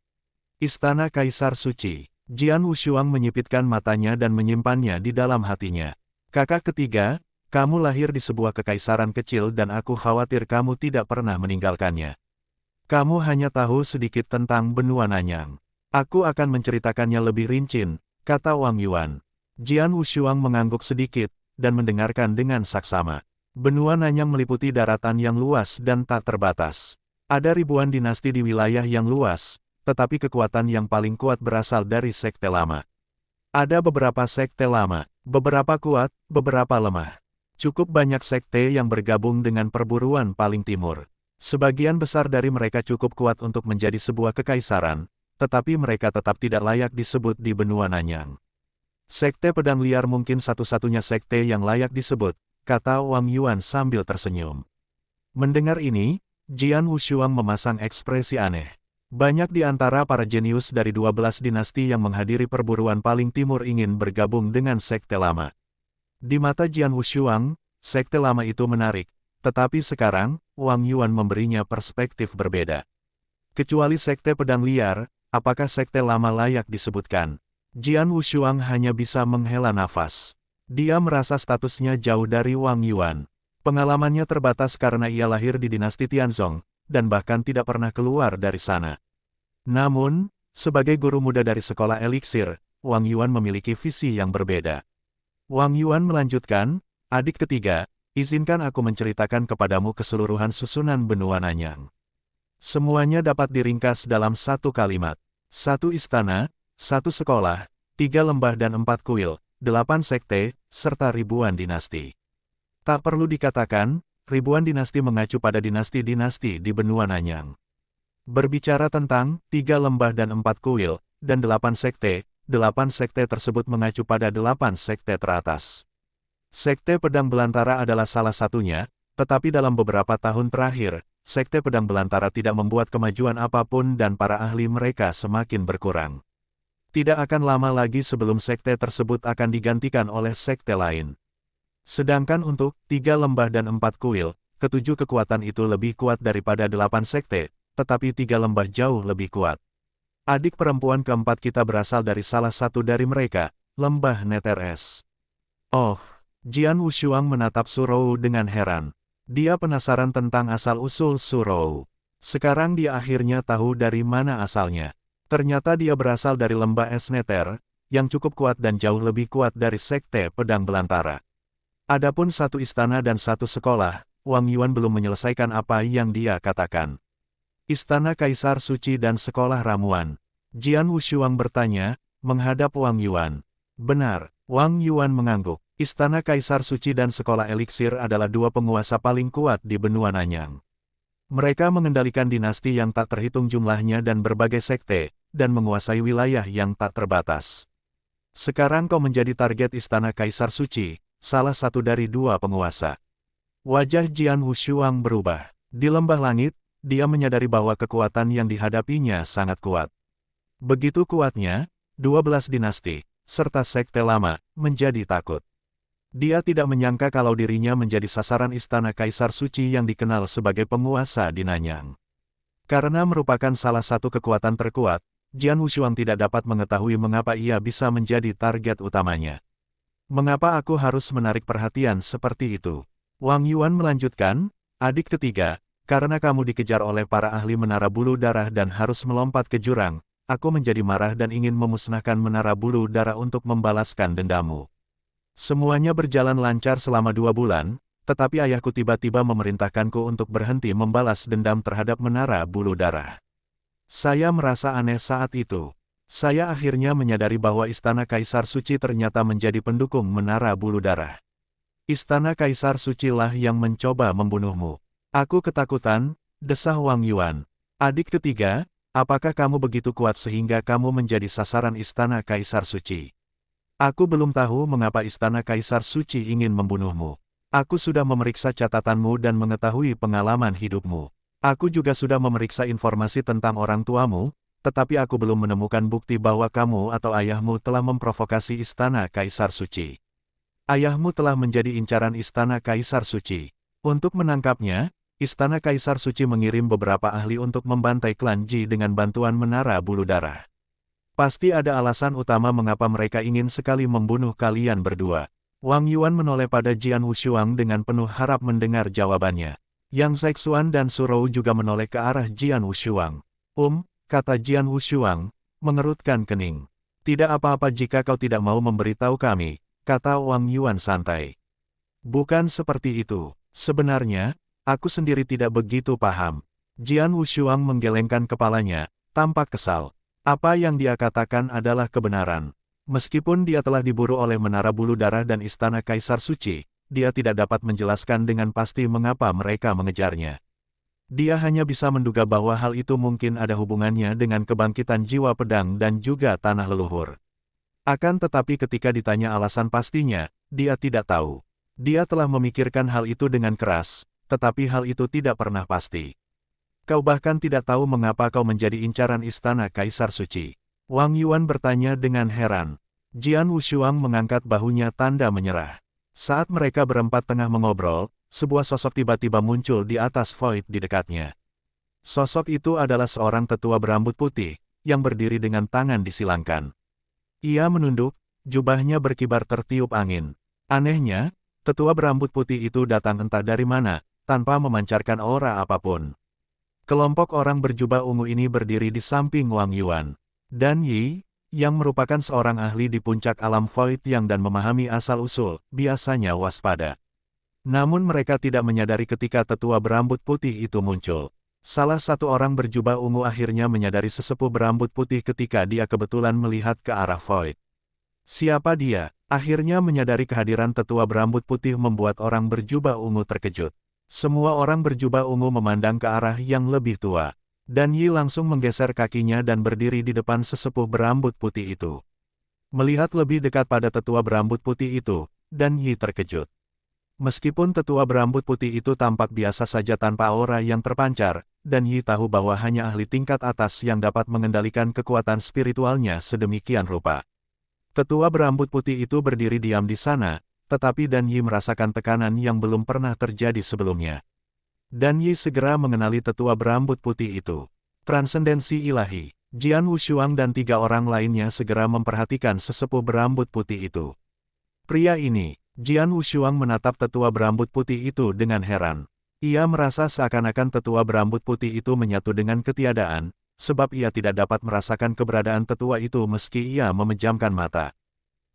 Istana Kaisar Suci. Jian Wushuang menyipitkan matanya dan menyimpannya di dalam hatinya. Kakak ketiga, kamu lahir di sebuah kekaisaran kecil dan aku khawatir kamu tidak pernah meninggalkannya. Kamu hanya tahu sedikit tentang benua Nanyang. Aku akan menceritakannya lebih rinci, kata Wang Yuan. Jian Wushuang mengangguk sedikit, dan mendengarkan dengan saksama. Benua Nanyang meliputi daratan yang luas dan tak terbatas. Ada ribuan dinasti di wilayah yang luas, tetapi kekuatan yang paling kuat berasal dari sekte lama. Ada beberapa sekte lama, beberapa kuat, beberapa lemah. Cukup banyak sekte yang bergabung dengan perburuan paling timur. Sebagian besar dari mereka cukup kuat untuk menjadi sebuah kekaisaran, tetapi mereka tetap tidak layak disebut di benua Nanyang. Sekte pedang liar mungkin satu-satunya sekte yang layak disebut, kata Wang Yuan sambil tersenyum. Mendengar ini, Jian Wushuang memasang ekspresi aneh. Banyak di antara para jenius dari 12 dinasti yang menghadiri perburuan paling timur ingin bergabung dengan sekte lama. Di mata Jian Wushuang, sekte lama itu menarik, tetapi sekarang, Wang Yuan memberinya perspektif berbeda. Kecuali sekte pedang liar, apakah sekte lama layak disebutkan? Jian Wushuang hanya bisa menghela nafas. Dia merasa statusnya jauh dari Wang Yuan. Pengalamannya terbatas karena ia lahir di dinasti Tianzong, dan bahkan tidak pernah keluar dari sana. Namun, sebagai guru muda dari sekolah eliksir, Wang Yuan memiliki visi yang berbeda. Wang Yuan melanjutkan, "Adik ketiga, izinkan aku menceritakan kepadamu keseluruhan susunan benua Nanyang. Semuanya dapat diringkas dalam satu kalimat. 1 istana, 1 sekolah, 3 lembah dan 4 kuil, 8 sekte, serta ribuan dinasti." Tak perlu dikatakan, ribuan dinasti mengacu pada dinasti-dinasti di benua Nanyang. Berbicara tentang 3 lembah dan 4 kuil, dan 8 sekte tersebut mengacu pada 8 sekte teratas. Sekte Pedang Belantara adalah salah satunya, tetapi dalam beberapa tahun terakhir, Sekte Pedang Belantara tidak membuat kemajuan apapun dan para ahli mereka semakin berkurang. Tidak akan lama lagi sebelum sekte tersebut akan digantikan oleh sekte lain. Sedangkan untuk 3 lembah dan 4 kuil, ketujuh kekuatan itu lebih kuat daripada 8 sekte, tetapi 3 lembah jauh lebih kuat. Adik perempuan keempat kita berasal dari salah satu dari mereka, lembah Neteres. Oh, Jian Wushuang menatap Surou dengan heran. Dia penasaran tentang asal-usul Surou. Sekarang dia akhirnya tahu dari mana asalnya. Ternyata dia berasal dari lembah es Neter, yang cukup kuat dan jauh lebih kuat dari Sekte Pedang Belantara. Adapun 1 istana dan 1 sekolah, Wang Yuan belum menyelesaikan apa yang dia katakan. Istana Kaisar Suci dan Sekolah Ramuan. Jian Wushuang bertanya, menghadap Wang Yuan. Benar, Wang Yuan mengangguk. Istana Kaisar Suci dan Sekolah Eliksir adalah 2 penguasa paling kuat di benua Nanyang. Mereka mengendalikan dinasti yang tak terhitung jumlahnya dan berbagai sekte, dan menguasai wilayah yang tak terbatas. Sekarang kau menjadi target Istana Kaisar Suci, salah satu dari 2 penguasa. Wajah Jian Wushuang berubah. Di lembah langit, dia menyadari bahwa kekuatan yang dihadapinya sangat kuat. Begitu kuatnya, 12 dinasti, serta sekte lama, menjadi takut. Dia tidak menyangka kalau dirinya menjadi sasaran Istana Kaisar Suci yang dikenal sebagai penguasa di Nanyang. Karena merupakan salah satu kekuatan terkuat, Jian Wushuang tidak dapat mengetahui mengapa ia bisa menjadi target utamanya. Mengapa aku harus menarik perhatian seperti itu? Wang Yuan melanjutkan, adik ketiga, karena kamu dikejar oleh para ahli menara bulu darah dan harus melompat ke jurang, aku menjadi marah dan ingin memusnahkan menara bulu darah untuk membalaskan dendammu. Semuanya berjalan lancar selama 2 bulan, tetapi ayahku tiba-tiba memerintahkanku untuk berhenti membalas dendam terhadap menara bulu darah. Saya merasa aneh saat itu. Saya akhirnya menyadari bahwa Istana Kaisar Suci ternyata menjadi pendukung menara bulu darah. Istana Kaisar Suci lah yang mencoba membunuhmu. Aku ketakutan, desah Wang Yuan. Adik ketiga, apakah kamu begitu kuat sehingga kamu menjadi sasaran Istana Kaisar Suci? Aku belum tahu mengapa Istana Kaisar Suci ingin membunuhmu. Aku sudah memeriksa catatanmu dan mengetahui pengalaman hidupmu. Aku juga sudah memeriksa informasi tentang orang tuamu, tetapi aku belum menemukan bukti bahwa kamu atau ayahmu telah memprovokasi Istana Kaisar Suci. Ayahmu telah menjadi incaran Istana Kaisar Suci. Untuk menangkapnya, Istana Kaisar Suci mengirim beberapa ahli untuk membantai klan Ji dengan bantuan menara bulu darah. Pasti ada alasan utama mengapa mereka ingin sekali membunuh kalian berdua. Wang Yuan menoleh pada Jian Wushuang dengan penuh harap mendengar jawabannya. Yang Zexuan dan Surou juga menoleh ke arah Jian Wushuang. Kata Jian Wushuang, mengerutkan kening. Tidak apa-apa jika kau tidak mau memberitahu kami, kata Wang Yuan santai. Bukan seperti itu. Sebenarnya, aku sendiri tidak begitu paham. Jian Wushuang menggelengkan kepalanya, tampak kesal. Apa yang dia katakan adalah kebenaran. Meskipun dia telah diburu oleh menara bulu darah dan Istana Kaisar Suci, dia tidak dapat menjelaskan dengan pasti mengapa mereka mengejarnya. Dia hanya bisa menduga bahwa hal itu mungkin ada hubungannya dengan kebangkitan jiwa pedang dan juga tanah leluhur. Akan tetapi ketika ditanya alasan pastinya, dia tidak tahu. Dia telah memikirkan hal itu dengan keras, tetapi hal itu tidak pernah pasti. Kau bahkan tidak tahu mengapa kau menjadi incaran Istana Kaisar Suci. Wang Yuan bertanya dengan heran. Jian Wushuang mengangkat bahunya tanda menyerah. Saat mereka berempat tengah mengobrol, sebuah sosok tiba-tiba muncul di atas void di dekatnya. Sosok itu adalah seorang tetua berambut putih, yang berdiri dengan tangan disilangkan. Ia menunduk, jubahnya berkibar tertiup angin. Anehnya, tetua berambut putih itu datang entah dari mana, tanpa memancarkan aura apapun. Kelompok orang berjubah ungu ini berdiri di samping Wang Yuan. Dan Yi, yang merupakan seorang ahli di puncak alam Void yang dan memahami asal-usul, biasanya waspada. Namun mereka tidak menyadari ketika tetua berambut putih itu muncul. Salah satu orang berjubah ungu akhirnya menyadari sesepuh berambut putih ketika dia kebetulan melihat ke arah Void. Siapa dia? Akhirnya menyadari kehadiran tetua berambut putih membuat orang berjubah ungu terkejut. Semua orang berjubah ungu memandang ke arah yang lebih tua. Dan Yi langsung menggeser kakinya dan berdiri di depan sesepuh berambut putih itu. Melihat lebih dekat pada tetua berambut putih itu, dan Yi terkejut. Meskipun tetua berambut putih itu tampak biasa saja tanpa aura yang terpancar, dan Yi tahu bahwa hanya ahli tingkat atas yang dapat mengendalikan kekuatan spiritualnya sedemikian rupa. Tetua berambut putih itu berdiri diam di sana, tetapi Dan Yi merasakan tekanan yang belum pernah terjadi sebelumnya. Dan Yi segera mengenali tetua berambut putih itu. Transendensi ilahi. Jian Wushuang dan 3 orang lainnya segera memperhatikan sesepuh berambut putih itu. Pria ini, Jian Wushuang menatap tetua berambut putih itu dengan heran. Ia merasa seakan-akan tetua berambut putih itu menyatu dengan ketiadaan, sebab ia tidak dapat merasakan keberadaan tetua itu meski ia memejamkan mata.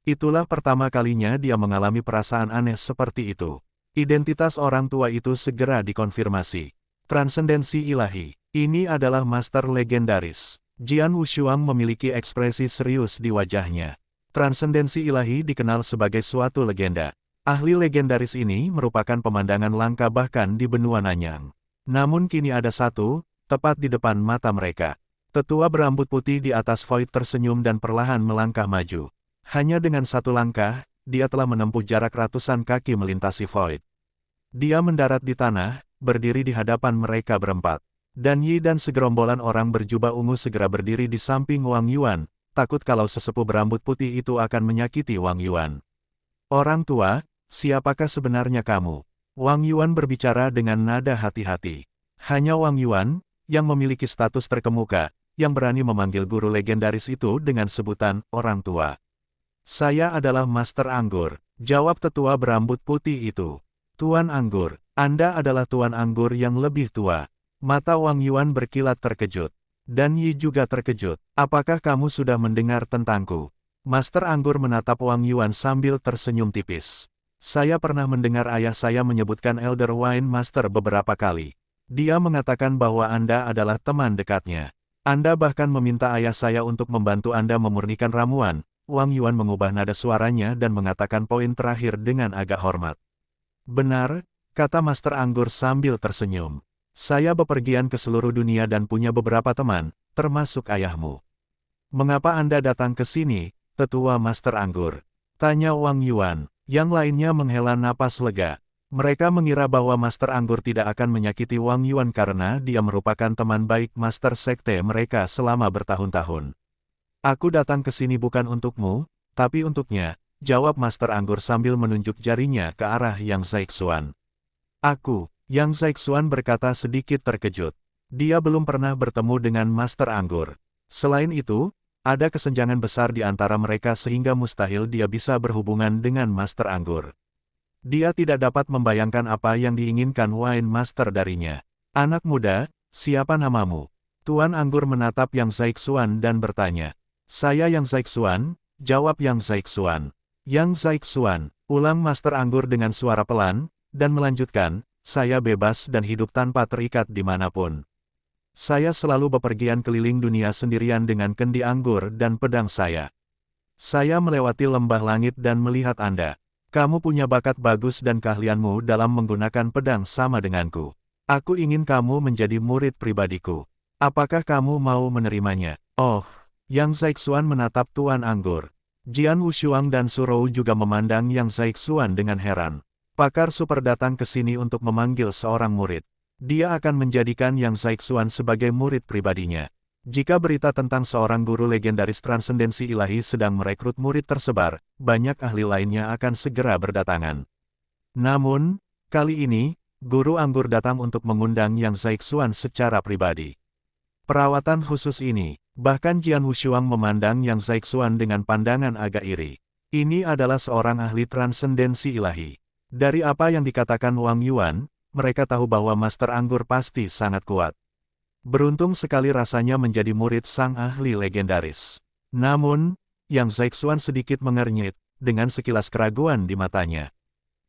Itulah pertama kalinya dia mengalami perasaan aneh seperti itu. Identitas orang tua itu segera dikonfirmasi. Transendensi ilahi. Ini adalah master legendaris. Jian Wushuang memiliki ekspresi serius di wajahnya. Transendensi ilahi dikenal sebagai suatu legenda. Ahli legendaris ini merupakan pemandangan langka bahkan di benua Nanyang. Namun kini ada satu, tepat di depan mata mereka. Tetua berambut putih di atas Void tersenyum dan perlahan melangkah maju. Hanya dengan satu langkah, dia telah menempuh jarak ratusan kaki melintasi Void. Dia mendarat di tanah, berdiri di hadapan mereka berempat. Dan Yi dan segerombolan orang berjubah ungu segera berdiri di samping Wang Yuan, takut kalau sesepuh berambut putih itu akan menyakiti Wang Yuan. Orang tua, siapakah sebenarnya kamu? Wang Yuan berbicara dengan nada hati-hati. Hanya Wang Yuan, yang memiliki status terkemuka, yang berani memanggil guru legendaris itu dengan sebutan orang tua. Saya adalah Master Anggur, jawab tetua berambut putih itu. Tuan Anggur, Anda adalah Tuan Anggur yang lebih tua. Mata Wang Yuan berkilat terkejut. Dan Yi juga terkejut. Apakah kamu sudah mendengar tentangku? Master Anggur menatap Wang Yuan sambil tersenyum tipis. Saya pernah mendengar ayah saya menyebutkan Elder Wine Master beberapa kali. Dia mengatakan bahwa Anda adalah teman dekatnya. Anda bahkan meminta ayah saya untuk membantu Anda memurnikan ramuan. Wang Yuan mengubah nada suaranya dan mengatakan poin terakhir dengan agak hormat. Benar, kata Master Anggur sambil tersenyum. Saya bepergian ke seluruh dunia dan punya beberapa teman, termasuk ayahmu. Mengapa Anda datang ke sini, tetua Master Anggur? Tanya Wang Yuan. Yang lainnya menghela napas lega. Mereka mengira bahwa Master Anggur tidak akan menyakiti Wang Yuan karena dia merupakan teman baik Master Sekte mereka selama bertahun-tahun. Aku datang ke sini bukan untukmu, tapi untuknya, jawab Master Anggur sambil menunjuk jarinya ke arah Yang Zaixuan. Aku, Yang Zaixuan berkata sedikit terkejut. Dia belum pernah bertemu dengan Master Anggur. Selain itu, ada kesenjangan besar di antara mereka sehingga mustahil dia bisa berhubungan dengan Master Anggur. Dia tidak dapat membayangkan apa yang diinginkan Wine Master darinya. Anak muda, siapa namamu? Tuan Anggur menatap Yang Zaixuan dan bertanya. Saya Yang Zaixuan, jawab Yang Zaixuan. Yang Zaixuan, ulang Master Anggur dengan suara pelan, dan melanjutkan, saya bebas dan hidup tanpa terikat dimanapun. Saya selalu bepergian keliling dunia sendirian dengan kendi anggur dan pedang saya. Saya melewati lembah langit dan melihat Anda. Kamu punya bakat bagus dan keahlianmu dalam menggunakan pedang sama denganku. Aku ingin kamu menjadi murid pribadiku. Apakah kamu mau menerimanya? Oh, Yang Zaixuan menatap Tuan Anggur. Jian Wushuang dan Surou juga memandang Yang Zaixuan dengan heran. Pakar super datang ke sini untuk memanggil seorang murid. Dia akan menjadikan Yang Zaixuan sebagai murid pribadinya. Jika berita tentang seorang guru legendaris transendensi ilahi sedang merekrut murid tersebar, banyak ahli lainnya akan segera berdatangan. Namun, kali ini, Guru Anggur datang untuk mengundang Yang Zaixuan secara pribadi. Perawatan khusus ini, bahkan Jian Wushuang memandang Yang Zaixuan dengan pandangan agak iri. Ini adalah seorang ahli transendensi ilahi. Dari apa yang dikatakan Wang Yuan, mereka tahu bahwa Master Anggur pasti sangat kuat. Beruntung sekali rasanya menjadi murid sang ahli legendaris. Namun, Yang Zaixuan sedikit mengernyit, dengan sekilas keraguan di matanya.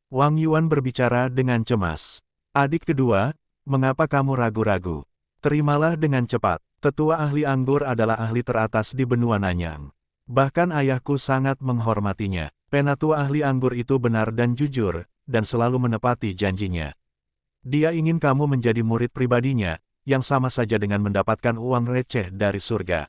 Wang Yuan berbicara dengan cemas. Adik kedua, mengapa kamu ragu-ragu? Terimalah dengan cepat, tetua ahli anggur adalah ahli teratas di benua Nanyang. Bahkan ayahku sangat menghormatinya. Penatua ahli anggur itu benar dan jujur, dan selalu menepati janjinya. Dia ingin kamu menjadi murid pribadinya, yang sama saja dengan mendapatkan uang receh dari surga.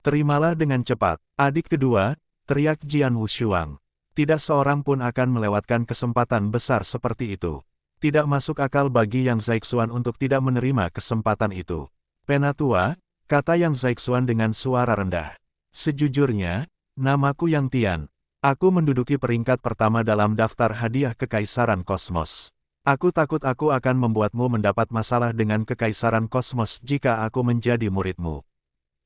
Terimalah dengan cepat, adik kedua, teriak Jian Wushuang. Tidak seorang pun akan melewatkan kesempatan besar seperti itu. Tidak masuk akal bagi Yang Zaixuan untuk tidak menerima kesempatan itu. Penatua, kata Yang Zaixuan dengan suara rendah. Sejujurnya, namaku Yang Tian. Aku menduduki peringkat pertama dalam daftar hadiah Kekaisaran Kosmos. Aku takut aku akan membuatmu mendapat masalah dengan Kekaisaran Kosmos jika aku menjadi muridmu.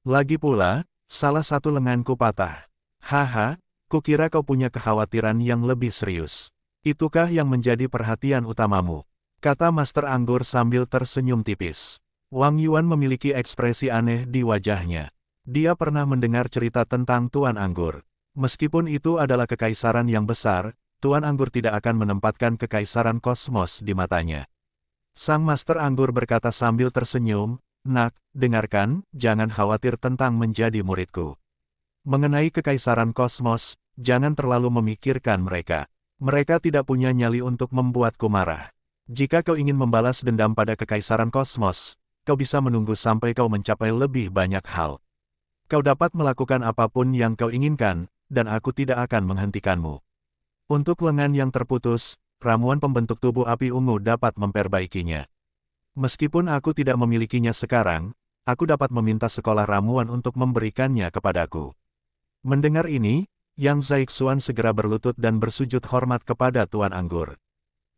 Lagi pula, salah satu lenganku patah. Haha, kukira kau punya kekhawatiran yang lebih serius. Itukah yang menjadi perhatian utamamu? Kata Master Anggur sambil tersenyum tipis. Wang Yuan memiliki ekspresi aneh di wajahnya. Dia pernah mendengar cerita tentang Tuan Anggur. Meskipun itu adalah kekaisaran yang besar, Tuan Anggur tidak akan menempatkan Kekaisaran Kosmos di matanya. Sang Master Anggur berkata sambil tersenyum, "Nak, dengarkan, jangan khawatir tentang menjadi muridku. Mengenai Kekaisaran Kosmos, jangan terlalu memikirkan mereka. Mereka tidak punya nyali untuk membuatku marah. Jika kau ingin membalas dendam pada Kekaisaran Kosmos, kau bisa menunggu sampai kau mencapai lebih banyak hal. Kau dapat melakukan apapun yang kau inginkan, dan aku tidak akan menghentikanmu. Untuk lengan yang terputus, ramuan pembentuk tubuh api ungu dapat memperbaikinya. Meskipun aku tidak memilikinya sekarang, aku dapat meminta sekolah ramuan untuk memberikannya kepadaku." Mendengar ini, Yang Zaixuan segera berlutut dan bersujud hormat kepada Tuan Anggur.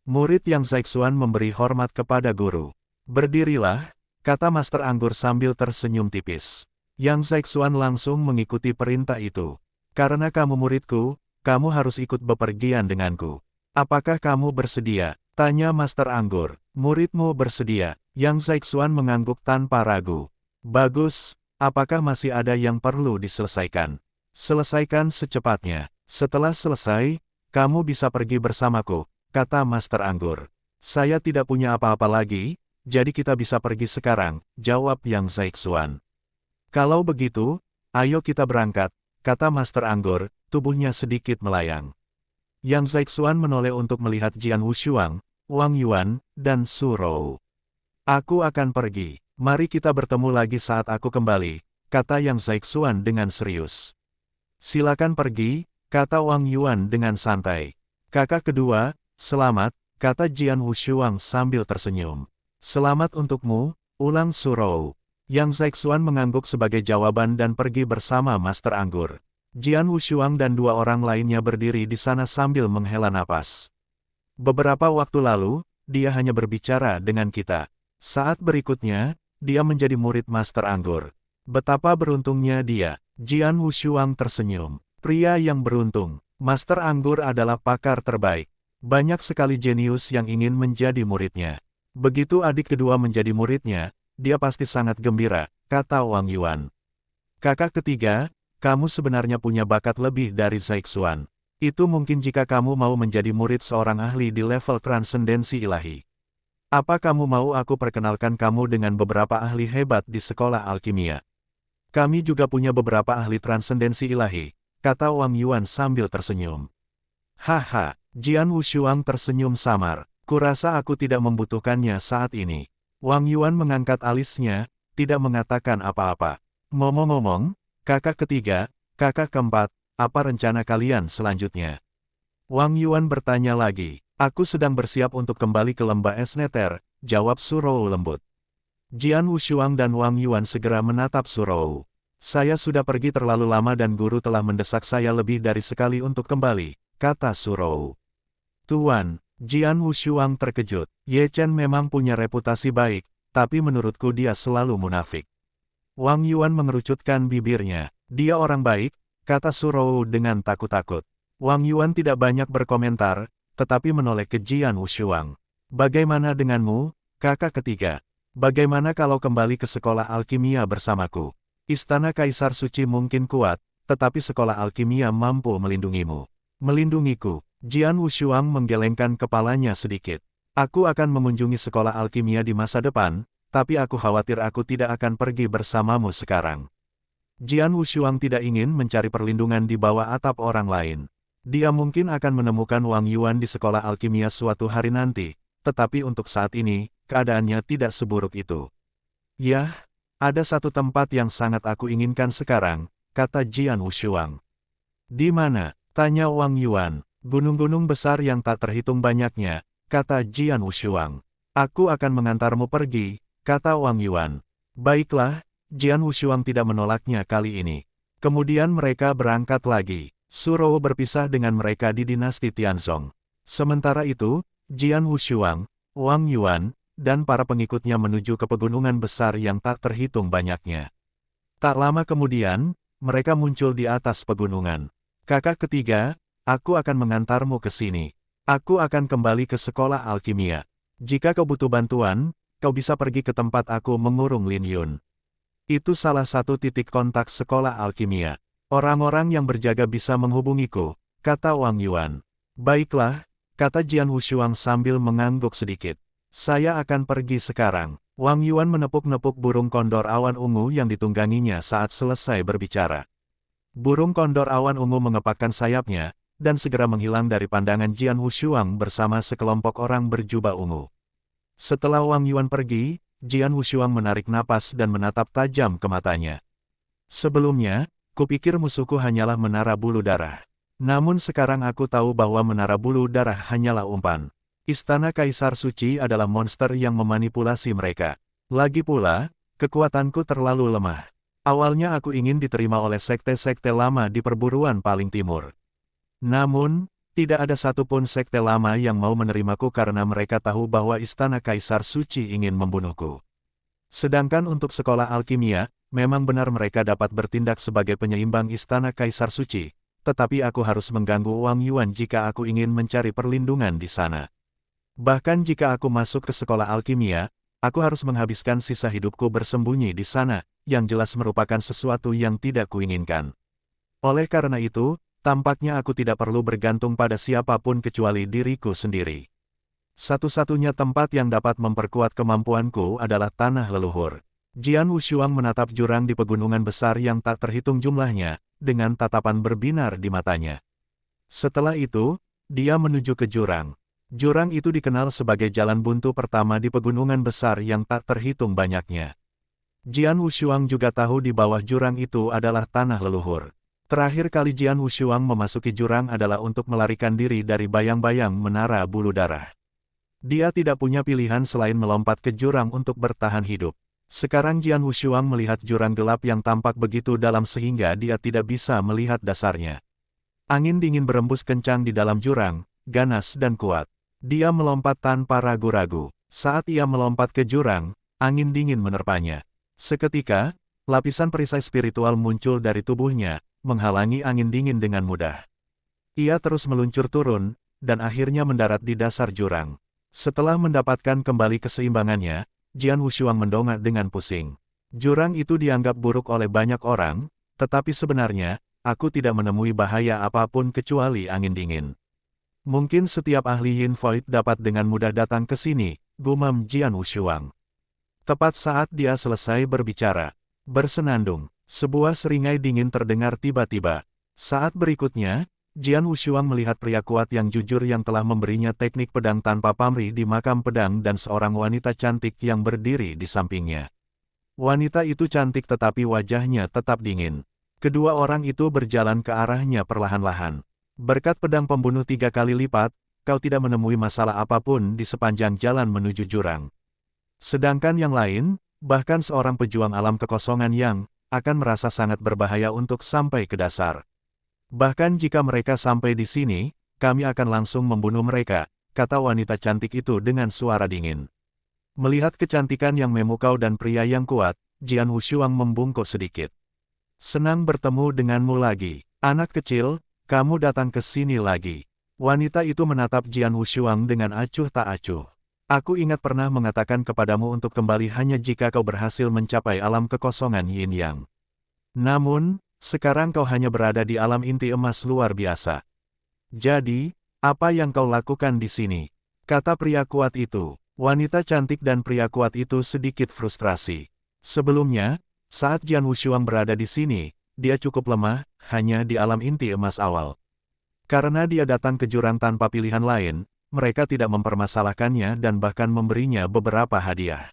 Murid Yang Zaixuan memberi hormat kepada guru. "Berdirilah," kata Master Anggur sambil tersenyum tipis. Yang Zaixuan langsung mengikuti perintah itu. "Karena kamu muridku, kamu harus ikut bepergian denganku. Apakah kamu bersedia?" tanya Master Anggur. "Muridmu bersedia." Yang Zaixuan mengangguk tanpa ragu. "Bagus, apakah masih ada yang perlu diselesaikan?" "Selesaikan secepatnya. Setelah selesai, kamu bisa pergi bersamaku," kata Master Anggur. "Saya tidak punya apa-apa lagi, jadi kita bisa pergi sekarang," jawab Yang Zaixuan. "Kalau begitu, ayo kita berangkat," kata Master Anggur, tubuhnya sedikit melayang. Yang Zaixuan menoleh untuk melihat Jian Wushuang, Wang Yuan, dan Su Rou. "Aku akan pergi. Mari kita bertemu lagi saat aku kembali," kata Yang Zaixuan dengan serius. "Silakan pergi," kata Wang Yuan dengan santai. "Kakak kedua, selamat," kata Jian Wushuang sambil tersenyum. "Selamat untukmu," ulang Su Rou. Yang Zaixuan mengangguk sebagai jawaban dan pergi bersama Master Anggur. Jian Wushuang dan dua orang lainnya berdiri di sana sambil menghela napas. Beberapa waktu lalu, dia hanya berbicara dengan kita. Saat berikutnya, dia menjadi murid Master Anggur. Betapa beruntungnya dia. Jian Wushuang tersenyum. Pria yang beruntung. Master Anggur adalah pakar terbaik. Banyak sekali jenius yang ingin menjadi muridnya. Begitu adik kedua menjadi muridnya, dia pasti sangat gembira, kata Wang Yuan. "Kakak ketiga, kamu sebenarnya punya bakat lebih dari Zaixuan. Itu mungkin jika kamu mau menjadi murid seorang ahli di level transendensi ilahi. Apa kamu mau aku perkenalkan kamu dengan beberapa ahli hebat di sekolah alkimia? Kami juga punya beberapa ahli transendensi ilahi," kata Wang Yuan sambil tersenyum. "Haha," Jian Wushuang tersenyum samar. "Kurasa aku tidak membutuhkannya saat ini." Wang Yuan mengangkat alisnya, tidak mengatakan apa-apa. "Ngomong-ngomong, kakak ketiga, kakak keempat, apa rencana kalian selanjutnya?" Wang Yuan bertanya lagi. "Aku sedang bersiap untuk kembali ke lembah es neter," jawab Su Rou lembut. Jian Wushuang dan Wang Yuan segera menatap Su Rou. "Saya sudah pergi terlalu lama dan guru telah mendesak saya lebih dari sekali untuk kembali," kata Su Rou. "Tuan," Jian Wushuang terkejut. "Ye Chen memang punya reputasi baik, tapi menurutku dia selalu munafik. Wang Yuan mengerucutkan bibirnya. Dia orang baik, kata Surowo dengan takut-takut. Wang Yuan tidak banyak berkomentar, tetapi menoleh ke Jian Wushuang. Bagaimana denganmu, kakak ketiga? Bagaimana kalau kembali ke sekolah alkimia bersamaku? Istana Kaisar Suci mungkin kuat, tetapi sekolah alkimia mampu melindungimu. Melindungiku. Jian Wushuang menggelengkan kepalanya sedikit. Aku akan mengunjungi sekolah alkimia di masa depan, tapi aku khawatir aku tidak akan pergi bersamamu sekarang. Jian Wushuang tidak ingin mencari perlindungan di bawah atap orang lain. Dia mungkin akan menemukan Wang Yuan di sekolah alkimia suatu hari nanti, tetapi untuk saat ini, keadaannya tidak seburuk itu. Yah, ada satu tempat yang sangat aku inginkan sekarang, kata Jian Wushuang. Di mana? Tanya Wang Yuan. Gunung-gunung besar yang tak terhitung banyaknya, kata Jian Wushuang. Aku akan mengantarmu pergi, kata Wang Yuan. Baiklah, Jian Wushuang tidak menolaknya kali ini. Kemudian mereka berangkat lagi. Surowo berpisah dengan mereka di dinasti Tianzong. Sementara itu, Jian Wushuang, Wang Yuan, dan para pengikutnya menuju ke pegunungan besar yang tak terhitung banyaknya. Tak lama kemudian, mereka muncul di atas pegunungan. Kakak ketiga, aku akan mengantarmu ke sini. Aku akan kembali ke sekolah alkimia. Jika kau butuh bantuan, kau bisa pergi ke tempat aku mengurung Lin Yun. Itu salah satu titik kontak sekolah alkimia. Orang-orang yang berjaga bisa menghubungiku, kata Wang Yuan. Baiklah, kata Jian Wushuang sambil mengangguk sedikit. Saya akan pergi sekarang. Wang Yuan menepuk-nepuk burung kondor awan ungu yang ditungganginya saat selesai berbicara. Burung kondor awan ungu mengepakkan sayapnya, dan segera menghilang dari pandangan Jian Wushuang bersama sekelompok orang berjubah ungu. Setelah Wang Yuan pergi, Jian Wushuang menarik napas dan menatap tajam ke matanya. Sebelumnya, kupikir musuhku hanyalah menara bulu darah. Namun sekarang aku tahu bahwa menara bulu darah hanyalah umpan. Istana Kaisar Suci adalah monster yang memanipulasi mereka. Lagi pula, kekuatanku terlalu lemah. Awalnya aku ingin diterima oleh sekte-sekte lama di perburuan paling timur. Namun, tidak ada satupun sekte lama yang mau menerimaku karena mereka tahu bahwa Istana Kaisar Suci ingin membunuhku. Sedangkan untuk sekolah alkimia, memang benar mereka dapat bertindak sebagai penyeimbang Istana Kaisar Suci, tetapi aku harus mengganggu Wang Yuan jika aku ingin mencari perlindungan di sana. Bahkan jika aku masuk ke sekolah alkimia, aku harus menghabiskan sisa hidupku bersembunyi di sana, yang jelas merupakan sesuatu yang tidak kuinginkan. Oleh karena itu, tampaknya aku tidak perlu bergantung pada siapapun kecuali diriku sendiri. Satu-satunya tempat yang dapat memperkuat kemampuanku adalah tanah leluhur. Jian Wushuang menatap jurang di pegunungan besar yang tak terhitung jumlahnya, dengan tatapan berbinar di matanya. Setelah itu, dia menuju ke jurang. Jurang itu dikenal sebagai jalan buntu pertama di pegunungan besar yang tak terhitung banyaknya. Jian Wushuang juga tahu di bawah jurang itu adalah tanah leluhur. Terakhir kali Jian Wushuang memasuki jurang adalah untuk melarikan diri dari bayang-bayang menara bulu darah. Dia tidak punya pilihan selain melompat ke jurang untuk bertahan hidup. Sekarang Jian Wushuang melihat jurang gelap yang tampak begitu dalam sehingga dia tidak bisa melihat dasarnya. Angin dingin berembus kencang di dalam jurang, ganas dan kuat. Dia melompat tanpa ragu-ragu. Saat ia melompat ke jurang, angin dingin menerpanya. Seketika, lapisan perisai spiritual muncul dari tubuhnya, menghalangi angin dingin dengan mudah. Ia terus meluncur turun, dan akhirnya mendarat di dasar jurang. Setelah mendapatkan kembali keseimbangannya, Jian Wushuang mendongak dengan pusing. Jurang itu dianggap buruk oleh banyak orang, tetapi sebenarnya, aku tidak menemui bahaya apapun kecuali angin dingin. Mungkin setiap ahli Yin Void dapat dengan mudah datang ke sini, gumam Jian Wushuang. Tepat saat dia selesai berbicara, bersenandung, sebuah seringai dingin terdengar tiba-tiba. Saat berikutnya, Jian Wushuang melihat pria kuat yang jujur yang telah memberinya teknik pedang tanpa pamrih di makam pedang dan seorang wanita cantik yang berdiri di sampingnya. Wanita itu cantik tetapi wajahnya tetap dingin. Kedua orang itu berjalan ke arahnya perlahan-lahan. Berkat pedang pembunuh 3 kali lipat, kau tidak menemui masalah apapun di sepanjang jalan menuju jurang. Sedangkan yang lain, bahkan seorang pejuang alam kekosongan yang akan merasa sangat berbahaya untuk sampai ke dasar. Bahkan jika mereka sampai di sini, kami akan langsung membunuh mereka, kata wanita cantik itu dengan suara dingin. Melihat kecantikan yang memukau dan pria yang kuat, Jian Wushuang membungkuk sedikit. Senang bertemu denganmu lagi. Anak kecil, kamu datang ke sini lagi. Wanita itu menatap Jian Wushuang dengan acuh tak acuh. Aku ingat pernah mengatakan kepadamu untuk kembali hanya jika kau berhasil mencapai alam kekosongan Yin Yang. Namun, sekarang kau hanya berada di alam inti emas luar biasa. Jadi, apa yang kau lakukan di sini? Kata pria kuat itu. Wanita cantik dan pria kuat itu sedikit frustrasi. Sebelumnya, saat Jian Wushuang berada di sini, dia cukup lemah, hanya di alam inti emas awal. Karena dia datang ke jurang tanpa pilihan lain, mereka tidak mempermasalahkannya dan bahkan memberinya beberapa hadiah.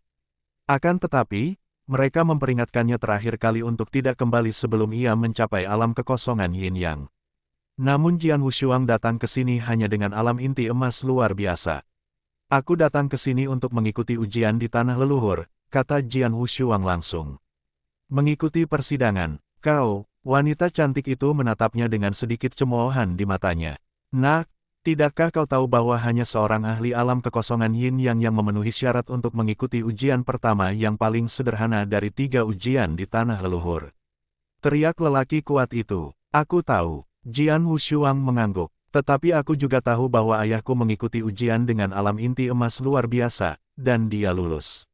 Akan tetapi, mereka memperingatkannya terakhir kali untuk tidak kembali sebelum ia mencapai alam kekosongan Yin Yang. Namun Jian Wushuang datang ke sini hanya dengan alam inti emas luar biasa. Aku datang ke sini untuk mengikuti ujian di tanah leluhur, kata Jian Wushuang langsung. Mengikuti persidangan, kau, wanita cantik itu menatapnya dengan sedikit cemoohan di matanya. Nak, tidakkah kau tahu bahwa hanya seorang ahli alam kekosongan Yin Yang yang memenuhi syarat untuk mengikuti ujian pertama yang paling sederhana dari 3 ujian di tanah leluhur? Teriak lelaki kuat itu. Aku tahu. Jian Wushuang mengangguk. Tetapi aku juga tahu bahwa ayahku mengikuti ujian dengan alam inti emas luar biasa, dan dia lulus.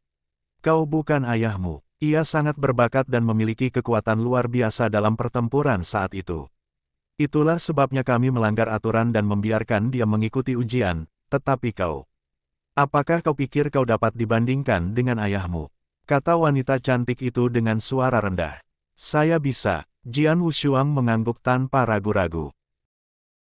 Kau bukan ayahmu. Ia sangat berbakat dan memiliki kekuatan luar biasa dalam pertempuran saat itu. Itulah sebabnya kami melanggar aturan dan membiarkan dia mengikuti ujian, tetapi kau. Apakah kau pikir kau dapat dibandingkan dengan ayahmu? Kata wanita cantik itu dengan suara rendah. Saya bisa. Jian Wushuang mengangguk tanpa ragu-ragu.